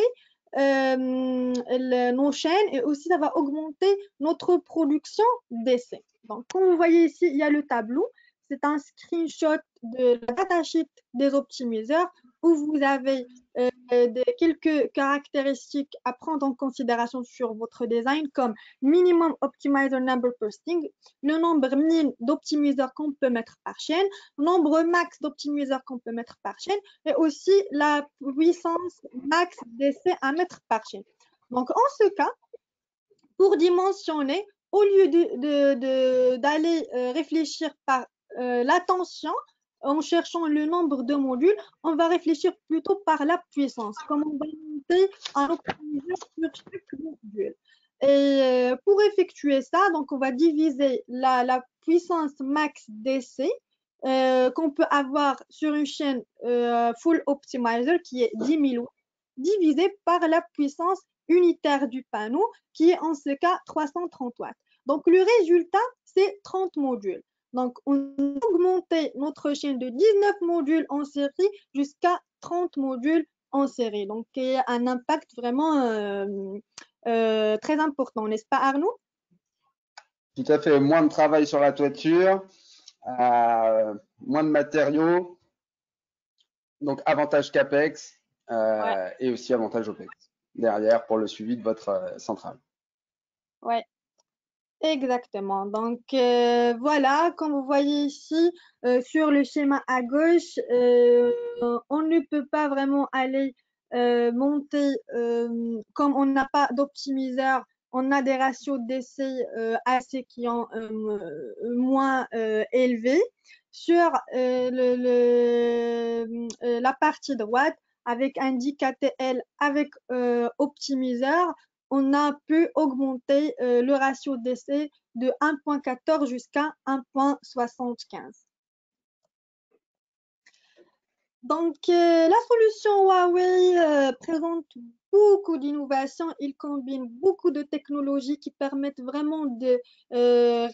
nos chaînes et aussi ça va augmenter notre production d'essais. Donc, comme vous voyez ici, il y a le tableau. C'est un screenshot de la datasheet des optimiseurs où vous avez quelques caractéristiques à prendre en considération sur votre design comme minimum optimizer number per string, le nombre min d'optimiseurs qu'on peut mettre par chaîne, nombre max d'optimiseurs qu'on peut mettre par chaîne et aussi la puissance max d'essai à mettre par chaîne. Donc, en ce cas, pour dimensionner, au lieu d'aller réfléchir par la tension, en cherchant le nombre de modules, on va réfléchir plutôt par la puissance, comme on va monter un optimiseur sur chaque module. Et pour effectuer ça, donc on va diviser la puissance max DC qu'on peut avoir sur une chaîne full optimizer qui est 10 000 watts, divisé par la puissance unitaire du panneau qui est en ce cas 330 watts. Donc le résultat, c'est 30 modules. Donc on a augmenté notre chaîne de 19 modules en série jusqu'à 30 modules en série. Donc il y a un impact vraiment très important, n'est-ce pas Arnaud?
Tout à fait. Moins de travail sur la toiture, moins de matériaux, donc avantage CAPEX
Ouais,
et aussi avantage OPEX derrière pour le suivi de votre centrale.
ouais. Exactement. Donc voilà, comme vous voyez ici sur le schéma à gauche, on ne peut pas vraiment aller monter comme on n'a pas d'optimiseur, on a des ratios d'essai assez qui sont moins élevés. Sur la partie droite, avec un DKTL avec optimiseur, on a pu augmenter le ratio d'essai de 1,14 jusqu'à 1,75. Donc, la solution Huawei présente beaucoup d'innovations. Il combine beaucoup de technologies qui permettent vraiment de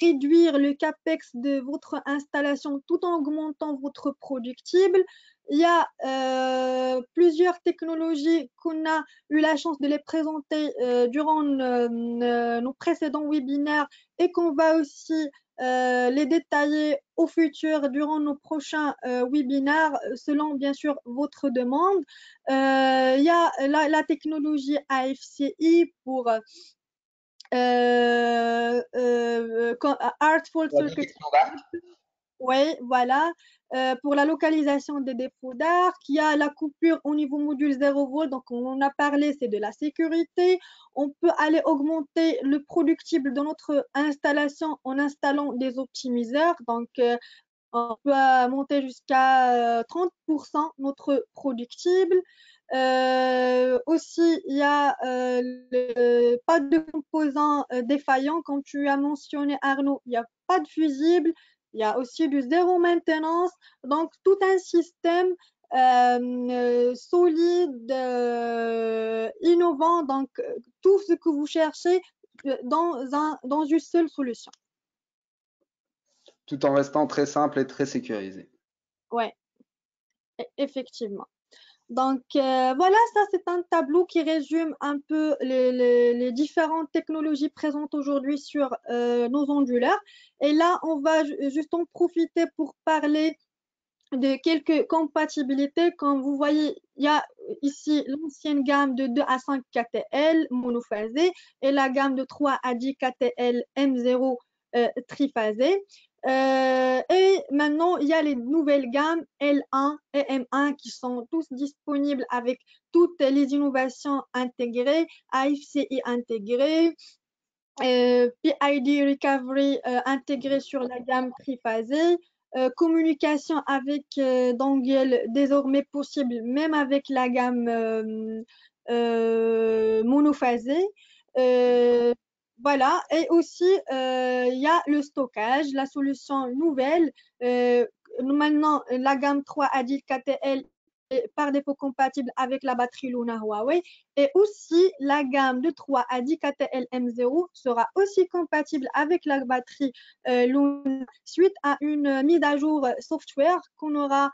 réduire le capex de votre installation tout en augmentant votre productible. Il y a plusieurs technologies qu'on a eu la chance de les présenter durant nos précédents webinaires et qu'on va aussi les détailler au futur durant nos prochains webinaires selon bien sûr votre demande. Il y a la technologie AFCI pour Artful
La
Circuit.
détection d'arc.
Oui, voilà. Pour la localisation des défauts d'arc, il y a la coupure au niveau module 0 volt, donc on en a parlé, c'est de la sécurité. On peut aller augmenter le productible de notre installation en installant des optimiseurs. Donc, on peut monter jusqu'à 30% notre productible. Aussi, il y a pas de composants défaillants. Comme tu as mentionné, Arnaud, il n'y a pas de fusible. Il y a aussi du zéro maintenance. Donc, tout un système solide, innovant. Donc, tout ce que vous cherchez dans une seule solution.
Tout en restant très simple et très sécurisé.
Ouais, effectivement. Donc voilà, ça c'est un tableau qui résume un peu les différentes technologies présentes aujourd'hui sur nos onduleurs. Et là, on va juste en profiter pour parler de quelques compatibilités. Comme vous voyez, il y a ici l'ancienne gamme de 2 à 5 KTL monophasé et la gamme de 3 à 10 KTL M0 triphasé. Et maintenant, il y a les nouvelles gammes L1 et M1 qui sont tous disponibles avec toutes les innovations intégrées, AFCI intégré, PID Recovery intégré sur la gamme triphasée, communication avec dongle désormais possible même avec la gamme monophasée. Euh, voilà, et aussi il y a le stockage, la solution nouvelle. Euh, Maintenant, la gamme 3 Adil KTL est par défaut compatible avec la batterie Luna Huawei. Et aussi, la gamme de 3 à 10 KTL M0 sera aussi compatible avec la batterie Luna suite à une mise à jour software qu'on aura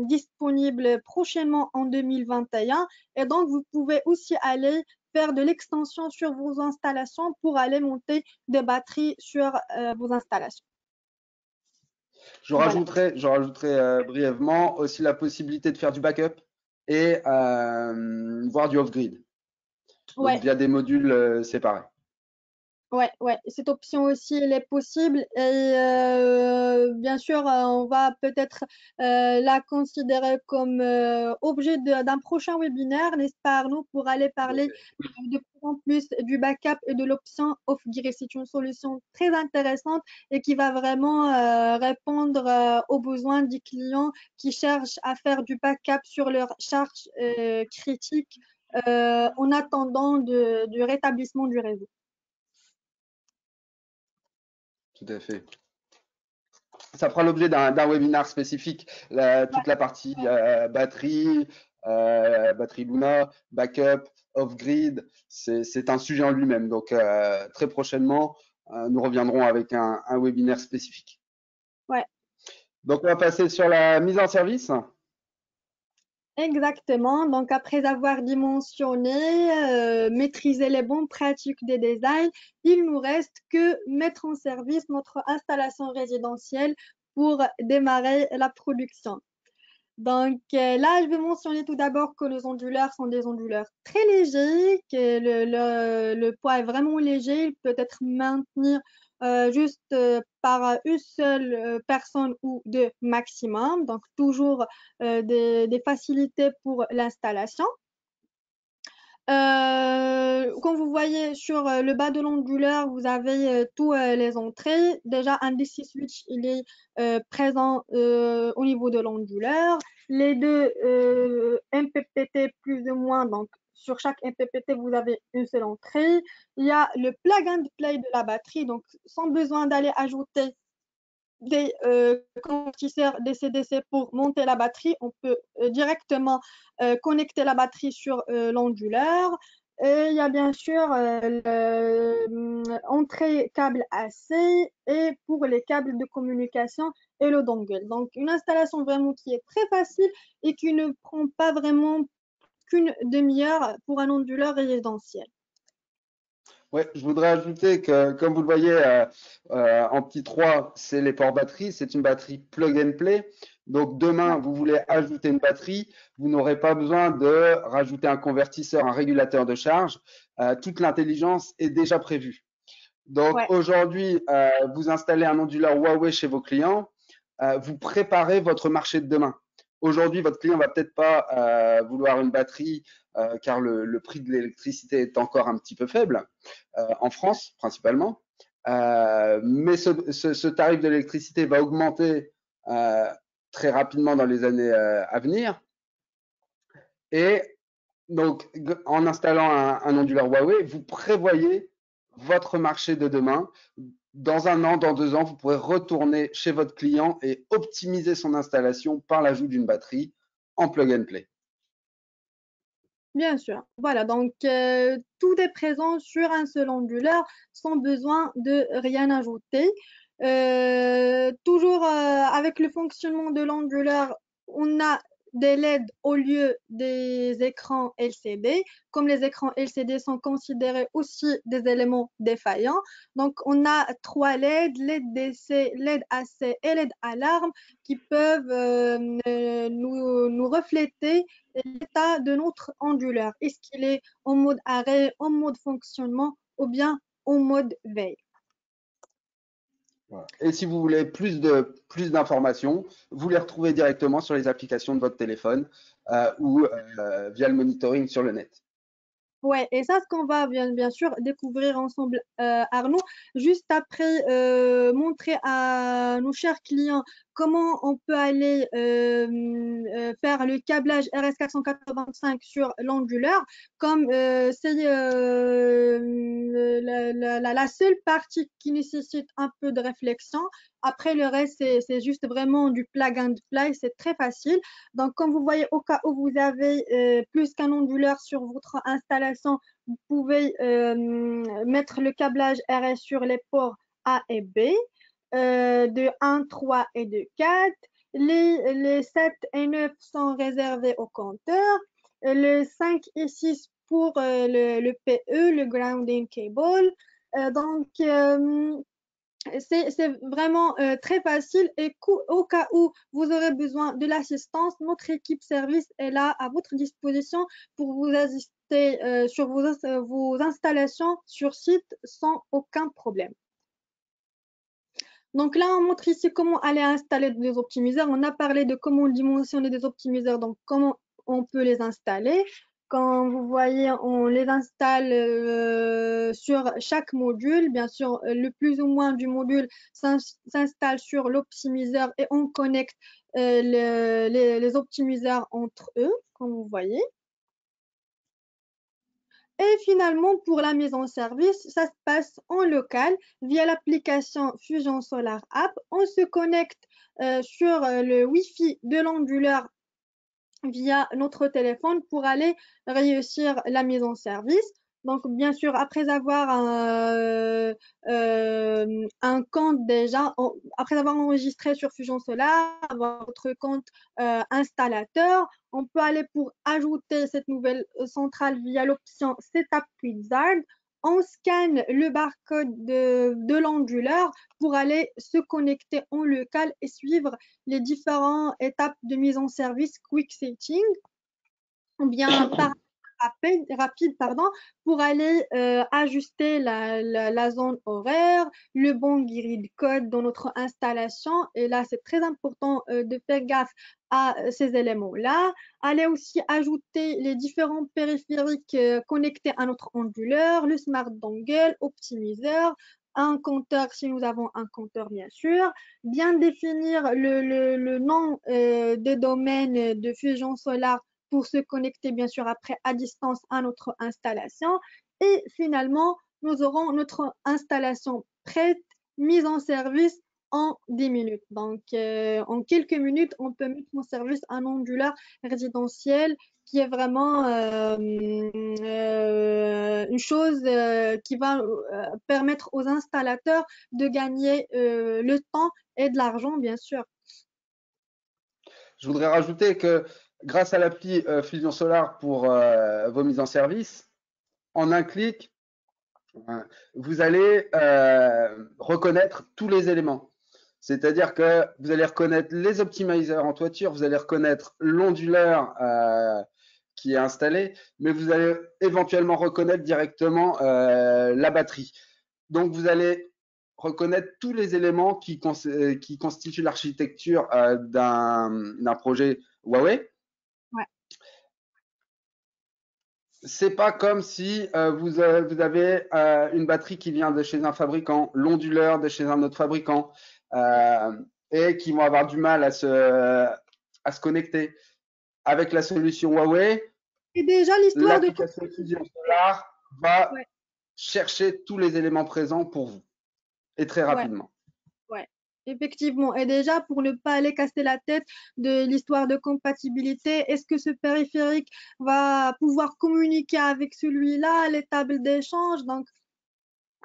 disponible prochainement en 2021. Et donc, vous pouvez aussi aller faire de l'extension sur vos installations pour aller monter des batteries sur vos installations. Voilà.
Je rajouterai brièvement aussi la possibilité de faire du backup et voire du off-grid. Donc
Ouais.
via des modules séparés.
Ouais, ouais, cette option aussi, elle est possible. Et bien sûr, on va peut-être la considérer comme objet d'un prochain webinaire, n'est-ce pas, Arnaud, pour aller parler de plus en plus du backup et de l'option off-grid. C'est une solution très intéressante et qui va vraiment répondre aux besoins des clients qui cherchent à faire du backup sur leur charge critique en attendant du rétablissement du réseau.
Tout à fait. Ça fera l'objet d'un webinaire spécifique, toute la partie batterie, batterie Luna, backup, off-grid, c'est un sujet en lui-même. Donc, très prochainement, nous reviendrons avec un webinaire spécifique.
Ouais.
Donc, on va passer sur la mise en service.
Exactement. Donc, après avoir dimensionné, maîtrisé les bonnes pratiques des designs, il nous reste que mettre en service notre installation résidentielle pour démarrer la production. Donc là, je vais mentionner tout d'abord que les onduleurs sont des onduleurs très légers, que le poids est vraiment léger, il peut être maintenu juste par une seule personne ou deux maximum, donc toujours des facilités pour l'installation. Comme vous voyez sur le bas de l'onduleur, vous avez tous les entrées. Déjà, un DC switch, il est présent au niveau de l'onduleur. Les deux MPPT plus ou moins, donc sur chaque MPPT, vous avez une seule entrée. Il y a le plug and play de la batterie, donc sans besoin d'aller ajouter des convertisseurs DC-DC pour monter la batterie. On peut directement connecter la batterie sur l'onduleur. Et il y a bien sûr entrée câble AC et pour les câbles de communication et le dongle. Donc, une installation vraiment qui est très facile et qui ne prend pas vraiment qu'une demi-heure pour un onduleur résidentiel.
Ouais, je voudrais ajouter que, comme vous le voyez en petit 3, c'est les ports batterie. C'est une batterie plug and play. Donc, demain, vous voulez ajouter une batterie, vous n'aurez pas besoin de rajouter un convertisseur, un régulateur de charge. Toute l'intelligence est déjà prévue. Donc,
Ouais.
aujourd'hui, vous installez un onduleur Huawei chez vos clients. Vous préparez votre marché de demain. Aujourd'hui, votre client va peut-être pas vouloir une batterie car le prix de l'électricité est encore un petit peu faible, en France principalement. Mais ce tarif de l'électricité va augmenter très rapidement dans les années à venir. Et donc, en installant un onduleur Huawei, vous prévoyez votre marché de demain. Dans un an, dans 2 ans, vous pourrez retourner chez votre client et optimiser son installation par l'ajout d'une batterie en plug and play.
Bien sûr. Voilà, donc tout est présent sur un seul onduleur sans besoin de rien ajouter. Toujours avec le fonctionnement de l'onduleur, on a des LED au lieu des écrans LCD. Comme les écrans LCD sont considérés aussi des éléments défaillants, donc on a 3 LED, LED DC, LED AC et LED alarme qui peuvent nous refléter l'état de notre onduleur. Est-ce qu'il est en mode arrêt, en mode fonctionnement ou bien en mode veille?
Voilà. Et si vous voulez plus d'informations, vous les retrouvez directement sur les applications de votre téléphone ou via le monitoring sur le net.
Ouais, et ça, ce qu'on va bien sûr découvrir ensemble, Arnaud, juste après montrer à nos chers clients comment on peut aller faire le câblage RS485 sur l'onduleur, comme c'est la seule partie qui nécessite un peu de réflexion. Après, le reste, c'est juste vraiment du plug and play, c'est très facile. Donc, comme vous voyez, au cas où vous avez plus qu'un onduleur sur votre installation, vous pouvez mettre le câblage RS sur les ports A et B, de 1, 3 et de 4. Les 7 et 9 sont réservés au compteur. Les 5 et 6 pour le PE, le grounding cable. Donc, c'est vraiment très facile et au cas où vous aurez besoin de l'assistance, notre équipe service est là à votre disposition pour vous assister sur vos installations sur site sans aucun problème. Donc là, on montre ici comment aller installer des optimiseurs. On a parlé de comment dimensionner des optimiseurs, donc comment on peut les installer. Quand vous voyez, on les installe sur chaque module. Bien sûr, le plus ou moins du module s'installe sur l'optimiseur et on connecte les optimiseurs entre eux, comme vous voyez. Et finalement, pour la mise en service, ça se passe en local via l'application Fusion Solar App. On se connecte sur le Wi-Fi de l'onduleur via notre téléphone pour aller réussir la mise en service. Donc, bien sûr, après avoir un compte déjà, après avoir enregistré sur Fusion Solar, avoir votre compte installateur, on peut aller pour ajouter cette nouvelle centrale via l'option Setup Wizard. On scanne le barcode de l'onduleur pour aller se connecter en local et suivre les différentes étapes de mise en service quick setting ou bien par rapide pardon, pour aller ajuster la zone horaire, le bon grid code dans notre installation. Et là, c'est très important de faire gaffe à ces éléments-là. Aller aussi ajouter les différents périphériques connectés à notre onduleur, le smart dongle, optimiseur, un compteur si nous avons un compteur bien sûr, bien définir le nom des domaines de fusion solaire pour se connecter bien sûr après à distance à notre installation. Et finalement, nous aurons notre installation prête, mise en service en 10 minutes. Donc, en quelques minutes, on peut mettre en service un onduleur résidentiel qui est vraiment une chose qui va permettre aux installateurs de gagner le temps et de l'argent, bien sûr.
Je voudrais rajouter que grâce à l'appli Fusion Solar pour vos mises en service, en un clic, vous allez reconnaître tous les éléments. C'est-à-dire que vous allez reconnaître les optimiseurs en toiture, vous allez reconnaître l'onduleur qui est installé, mais vous allez éventuellement reconnaître directement la batterie. Donc, vous allez reconnaître tous les éléments qui constituent l'architecture d'un projet Huawei.
Ouais.
C'est pas comme si vous avez une batterie qui vient de chez un fabricant, l'onduleur de chez un autre fabricant, et qui vont avoir du mal à se connecter. Avec la solution Huawei,
Et déjà, l'histoire de...
l'application Fusion Solar va
Ouais,
chercher tous les éléments présents pour vous, et très
ouais.
rapidement.
Ouais, effectivement. Et déjà, pour ne pas aller casser la tête de l'histoire de compatibilité, est-ce que ce périphérique va pouvoir communiquer avec celui-là, les tables d'échange? Donc,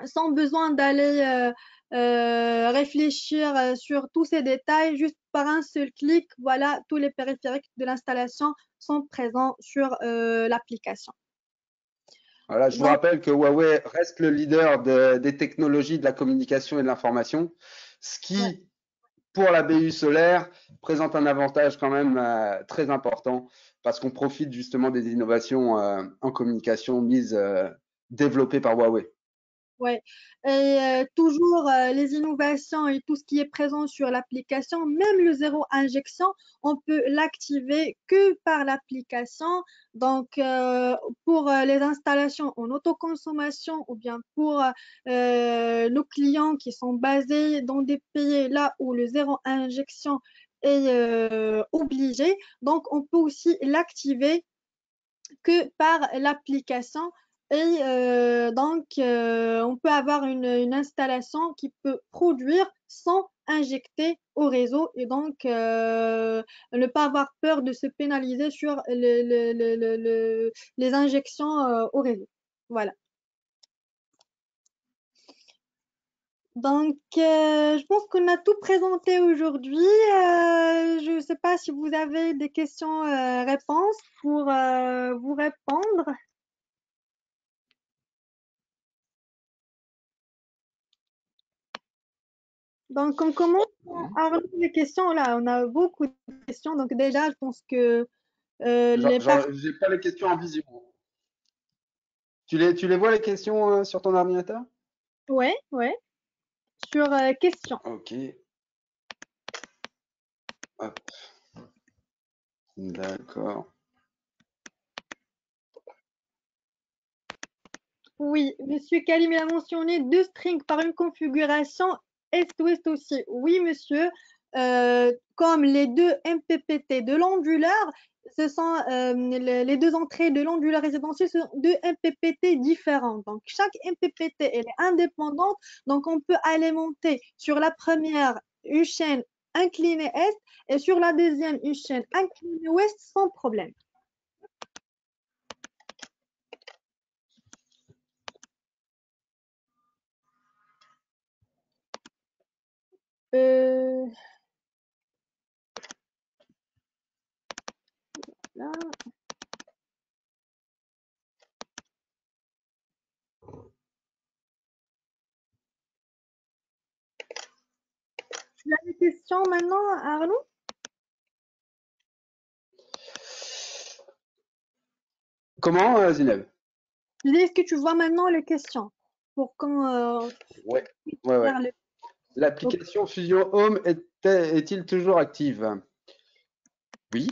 sans besoin d'aller réfléchir sur tous ces détails, juste par un seul clic, voilà, tous les périphériques de l'installation sont présents sur l'application.
Voilà, je vous
Donc,
rappelle que Huawei reste le leader des technologies de la communication et de l'information, ce
ouais.
qui, pour la BU solaire, présente un avantage quand même très important parce qu'on profite justement des innovations en communication développées par Huawei.
Ouais. Et toujours les innovations et tout ce qui est présent sur l'application, même le zéro injection, on peut l'activer que par l'application. Donc, pour les installations en autoconsommation ou bien pour nos clients qui sont basés dans des pays là où le zéro injection est obligé, donc on peut aussi l'activer que par l'application. Et donc, on peut avoir une installation qui peut produire sans injecter au réseau et donc ne pas avoir peur de se pénaliser sur les injections au réseau. Voilà. Donc, je pense qu'on a tout présenté aujourd'hui. Je ne sais pas si vous avez des questions-réponses pour vous répondre. Donc, on commence à relever les questions. Là, on a beaucoup de questions. Donc, déjà, je pense que les personnes.
J'ai pas les questions en vision. Tu les vois les questions sur ton ordinateur?
Ouais, ouais. Sur questions.
Ok. Hop. D'accord.
Oui, Monsieur Kalim a mentionné deux strings par une configuration est-ouest aussi. Oui, monsieur. Comme les deux MPPT de l'onduleur ce sont les deux entrées de l'onduleur résidentiel sont deux MPPT différents. Donc, chaque MPPT, elle est indépendante. Donc, on peut alimenter sur la première une chaîne inclinée est et sur la deuxième une chaîne inclinée ouest sans problème. Là. Tu as des questions maintenant, Arnaud?
Comment, Zineb?
Je dis, est-ce que tu vois maintenant les questions pour quand
Ouais, ouais.
faire le...
L'application Fusion Home est-il toujours active? Oui.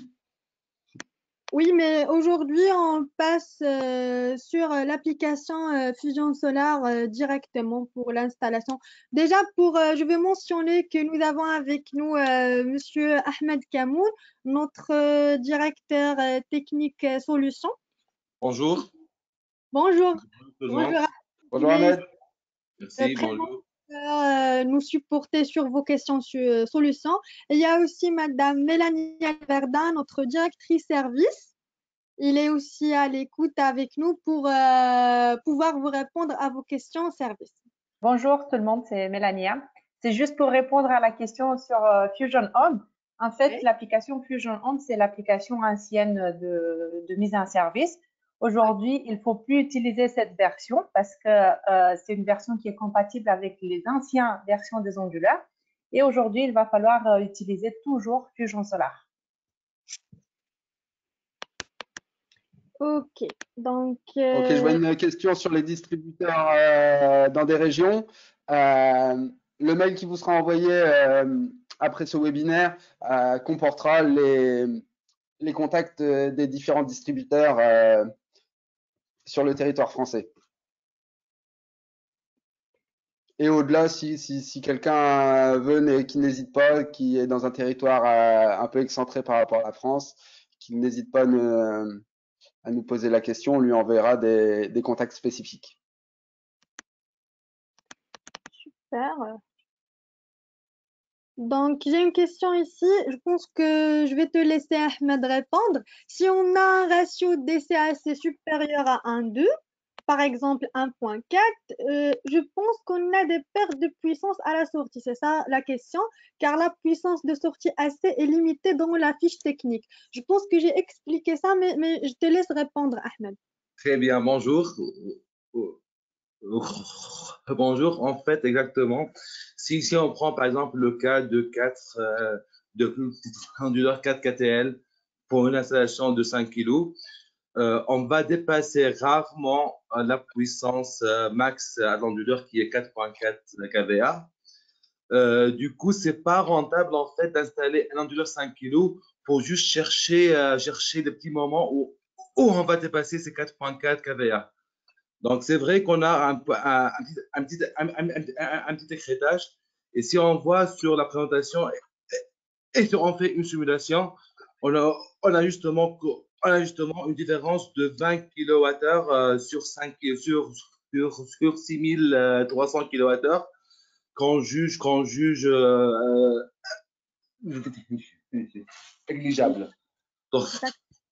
Oui, mais aujourd'hui, on passe sur l'application Fusion Solar directement pour l'installation. Déjà, je vais mentionner que nous avons avec nous Monsieur Ahmed Kamoun, notre directeur technique solution.
Bonjour.
Bonjour.
Bonjour.
Bonjour Ahmed.
Merci, bonjour.
Nous supporter sur vos questions sur solutions. Il y a aussi Madame Mélanie Verdun, notre directrice service. Il est aussi à l'écoute avec nous pour pouvoir vous répondre à vos questions au service.
Bonjour tout le monde, c'est Mélania. C'est juste pour répondre à la question sur Fusion Home. En fait, l'application Fusion Home, c'est l'application ancienne de mise en service. Aujourd'hui, il ne faut plus utiliser cette version parce que c'est une version qui est compatible avec les anciennes versions des onduleurs. Et aujourd'hui, il va falloir utiliser toujours Fusion Solar.
Ok, donc.
Ok, je vois une question sur les distributeurs dans des régions. Le mail qui vous sera envoyé après ce webinaire comportera les contacts des différents distributeurs sur le territoire français. Et au-delà, si quelqu'un veut, qui n'hésite pas, qui est dans un territoire un peu excentré par rapport à la France, qui n'hésite pas à nous poser la question, on lui enverra des contacts spécifiques.
Super. Donc, j'ai une question ici. Je pense que je vais te laisser Ahmed répondre. Si on a un ratio DCAC supérieur à 1,2, par exemple 1,4, je pense qu'on a des pertes de puissance à la sortie. C'est ça la question, car la puissance de sortie AC est limitée dans la fiche technique. Je pense que j'ai expliqué ça, mais je te laisse répondre, Ahmed.
Très bien, bonjour. Bonjour, en fait, exactement. Si on prend par exemple le cas de 4 onduleurs 4 KTL pour une installation de 5 kg, on va dépasser rarement la puissance max à l'onduleur qui est 4,4 kVA. Du coup, c'est pas rentable en fait d'installer un onduleur 5 kg pour juste chercher des petits moments où on va dépasser ces 4,4 kVA. Donc, c'est vrai qu'on a un petit écrêtage. Et si on voit sur la présentation et si on fait une simulation, on a justement une différence de 20 kWh sur 6300 kWh qu'on juge négligeable. Donc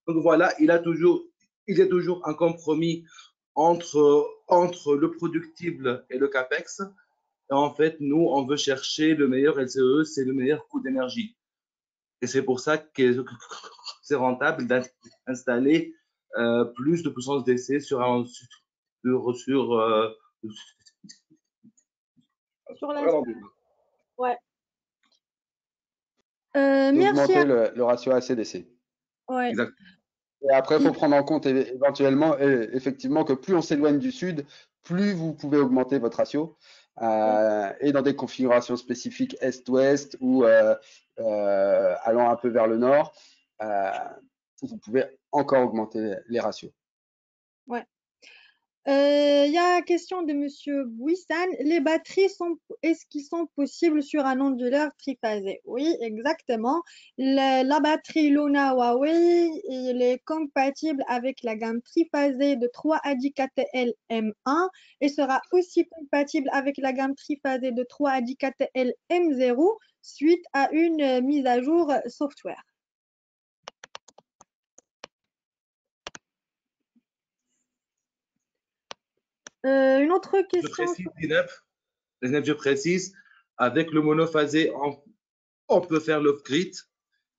voilà, il y a toujours un compromis entre le productible et le CAPEX. Et en fait, nous, on veut chercher le meilleur LCE, c'est le meilleur coût d'énergie. Et c'est pour ça que c'est rentable d'installer plus de puissance d'essai sur la
Ouais.
D'augmenter le ratio AC-DC.
Ouais.
Exactement.
Et après, il faut prendre en compte éventuellement, effectivement, que plus on s'éloigne du sud, plus vous pouvez augmenter votre ratio. Et dans des configurations spécifiques est-ouest ou allant un peu vers le nord, vous pouvez encore augmenter les ratios.
Ouais. Il y a la question de Monsieur Bouissan. Les batteries est-ce qu'ils sont possibles sur un onduleur triphasé? Oui, exactement. La batterie Luna Huawei, il est compatible avec la gamme triphasée de 3 ADICATL M1 et sera aussi compatible avec la gamme triphasée de 3 ADICATL M0 suite à une mise à jour software. Une autre question.
Je précise, avec le monophasé, on peut faire l'off-grid.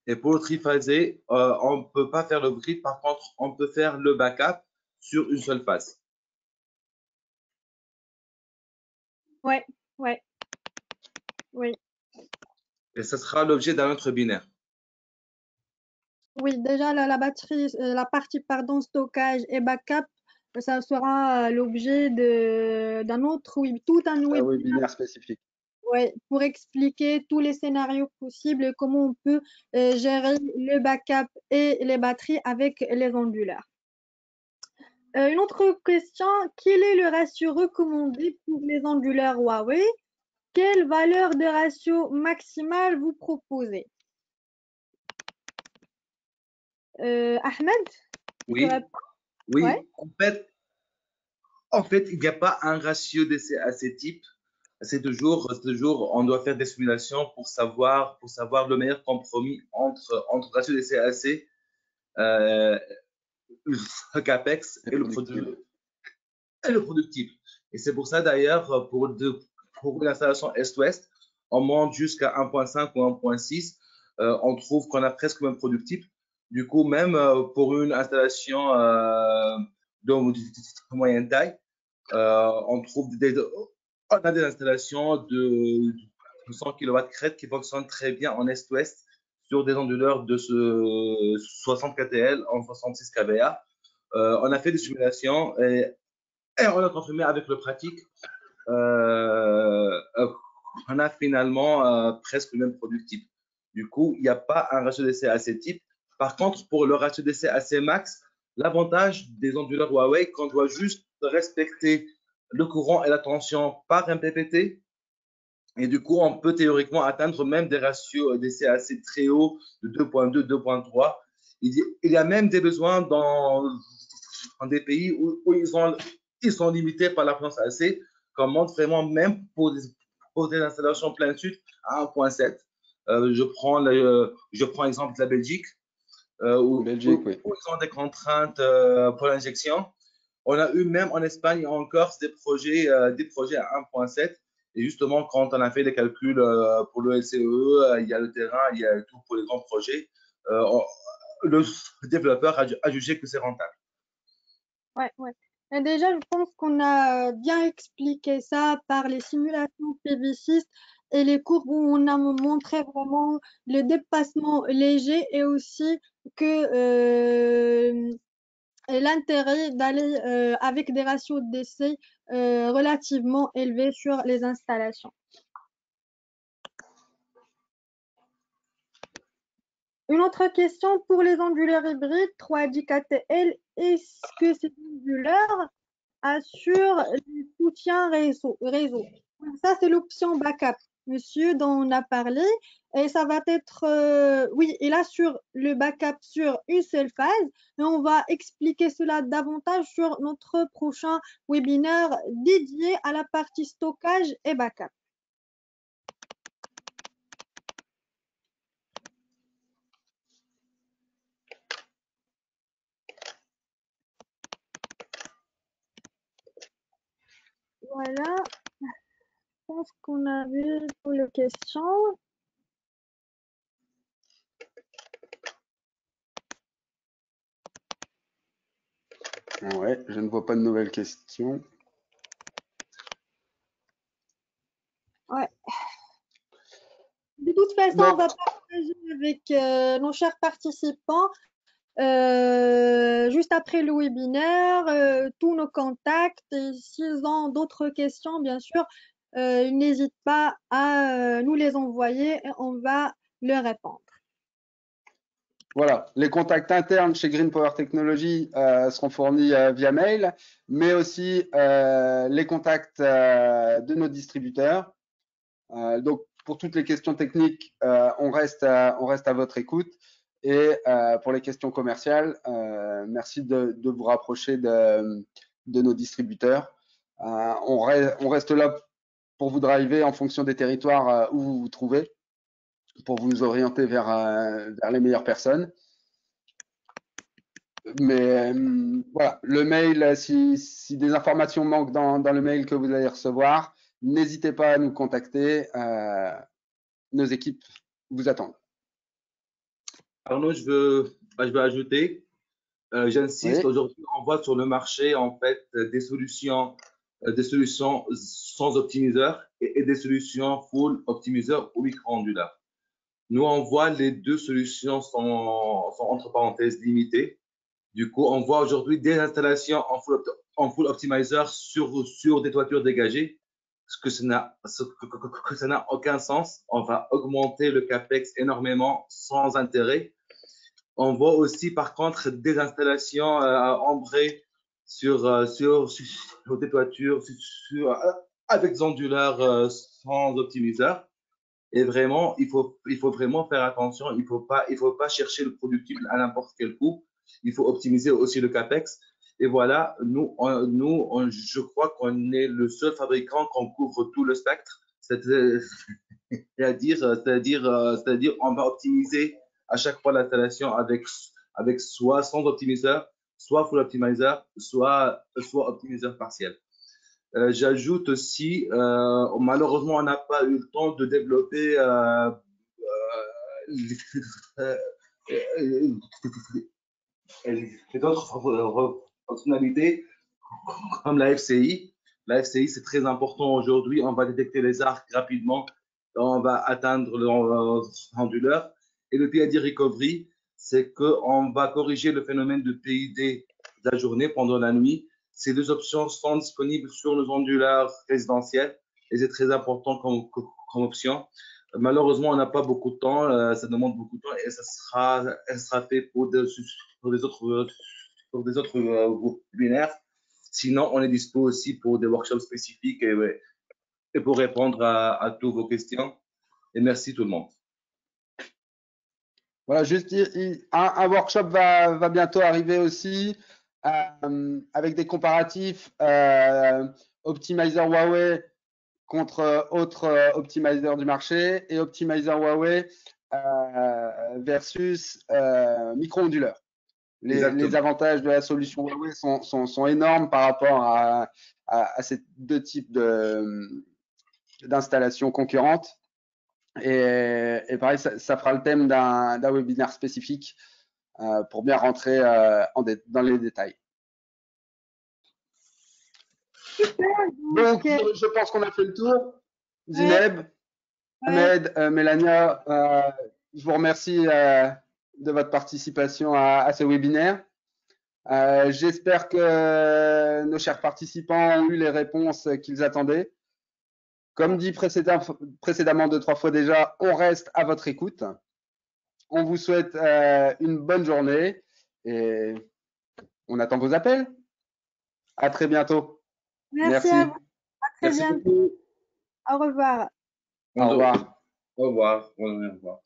Et pour le triphasé, on ne peut pas faire l'off-grid. Par contre, on peut faire le backup sur une seule phase.
Ouais. Oui.
Et ça sera l'objet d'un autre binaire.
Oui, déjà la batterie, la partie pardon, stockage et backup, ça sera l'objet d'un autre, tout un webinaire
webinaire spécifique.
pour expliquer tous les scénarios possibles et comment on peut gérer le backup et les batteries avec les onduleurs. Une autre question, quel est le ratio recommandé pour les onduleurs Huawei? Quelle valeur de ratio maximale vous proposez? Ahmed?
Oui,
Ouais.
En fait, il n'y a pas un ratio d'essai à ces types. C'est toujours, on doit faire des simulations pour savoir le meilleur compromis entre ratio d'essai AC, le CAPEX et le productif. Et c'est pour ça d'ailleurs, pour une installation Est-Ouest, on monte jusqu'à 1.5 ou 1.6, on trouve qu'on a presque le même productif. Du coup, même pour une installation de moyenne taille, on a des installations de 100 kW crête qui fonctionnent très bien en Est-Ouest sur des onduleurs de 60 KTL en 66 kVA. On a fait des simulations et on a confirmé avec le pratique. On a finalement presque le même productif. Du coup, il n'y a pas un ratio d'essai assez type. Par contre, pour le ratio d'essai assez max, l'avantage des onduleurs Huawei, qu'on doit juste respecter le courant et la tension par MPPT. Et du coup, on peut théoriquement atteindre même des ratios d'essai assez très hauts de 2.2, 2.3. Il y a même des besoins dans des pays où ils sont limités par la puissance AC, comme montre vraiment même pour des installations plein sud à 1.7. Je prends l'exemple de la Belgique, où
oui.
ils ont des contraintes pour l'injection. On a eu même en Espagne et en Corse des projets à 1.7. Et justement, quand on a fait les calculs pour le LCE, il y a le terrain, il y a tout pour les grands projets, le développeur a jugé que c'est rentable.
Ouais. Et déjà, je pense qu'on a bien expliqué ça par les simulations PV6 et les courbes où on a montré vraiment le dépassement léger et aussi que l'intérêt d'aller avec des ratios d'essai relativement élevés sur les installations. Une autre question pour les onduleurs hybrides 310 KTL, est-ce que ces onduleurs assurent le soutien réseau? Ça, c'est l'option backup, monsieur, dont on a parlé. Et ça va être, oui, il assure le backup sur une seule phase. Et on va expliquer cela davantage sur notre prochain webinaire dédié à la partie stockage et backup. Voilà, je pense qu'on a vu toutes les questions.
Ouais, je ne vois pas de nouvelles questions.
Ouais. De toute façon, on va partager avec nos chers participants juste après le webinaire tous nos contacts. Et s'ils ont d'autres questions, bien sûr, ils n'hésitent pas à nous les envoyer et on va leur répondre.
Voilà, les contacts internes chez Green Power Technology seront fournis via mail, mais aussi les contacts de nos distributeurs. Donc, pour toutes les questions techniques, on reste à votre écoute. Et pour les questions commerciales, merci de vous rapprocher de nos distributeurs. On reste là pour vous driver en fonction des territoires où vous vous trouvez, pour vous orienter vers les meilleures personnes. Mais voilà, le mail, si des informations manquent dans le mail que vous allez recevoir, n'hésitez pas à nous contacter. Nos équipes vous attendent.
Arnaud, je veux ajouter, j'insiste,
Oui.
aujourd'hui, on voit sur le marché en fait des solutions sans optimiseur et des solutions full optimiseur ou micro-ondulaire. Nous, on voit les deux solutions sont entre parenthèses limitées. Du coup, on voit aujourd'hui des installations en full optimizer sur des toitures dégagées, ce que ça n'a aucun sens. On va augmenter le capex énormément sans intérêt. On voit aussi, par contre, des installations ambrées sur des toitures avec des onduleurs sans optimiseur. Et vraiment, il faut vraiment faire attention. Il faut pas chercher le productible à n'importe quel coût. Il faut optimiser aussi le capex. Et voilà, je crois qu'on est le seul fabricant qu'on couvre tout le spectre. C'est-à-dire, on va optimiser à chaque fois l'installation avec soit sans optimiseur, soit full optimizer, soit optimiseur partiel. J'ajoute aussi, malheureusement, on n'a pas eu le temps de développer d'autres fonctionnalités comme la FCI. La FCI, c'est très important aujourd'hui. On va détecter les arcs rapidement. On va atteindre l'onduleur. Et le PID recovery, c'est qu'on va corriger le phénomène de PID de la journée pendant la nuit. Ces deux options sont disponibles sur nos onduleurs résidentiels et c'est très important comme option. Malheureusement, on n'a pas beaucoup de temps, ça demande beaucoup de temps et ça sera fait pour des autres groupes binaires. Sinon, on est dispo aussi pour des workshops spécifiques et pour répondre à toutes vos questions. Et merci tout le monde.
Voilà, juste un workshop va bientôt arriver aussi avec des comparatifs optimizer Huawei contre autres optimizers du marché et optimizer Huawei versus micro-onduleur. Les avantages de la solution Huawei sont énormes par rapport à ces deux types d'installations concurrentes. Et pareil, ça fera le thème d'un webinaire spécifique pour bien rentrer dans les détails.
Super,
donc je pense qu'on a fait le tour. Zineb, Ahmed, Mélania, je vous remercie de votre participation à ce webinaire. J'espère que nos chers participants ont eu les réponses qu'ils attendaient. Comme dit précédemment 2-3 fois déjà, on reste à votre écoute. On vous souhaite une bonne journée et on attend vos appels. À très bientôt.
Merci. À vous. À très
Merci
bientôt.
beaucoup.
Au revoir.
Au revoir.
Au revoir. Au revoir.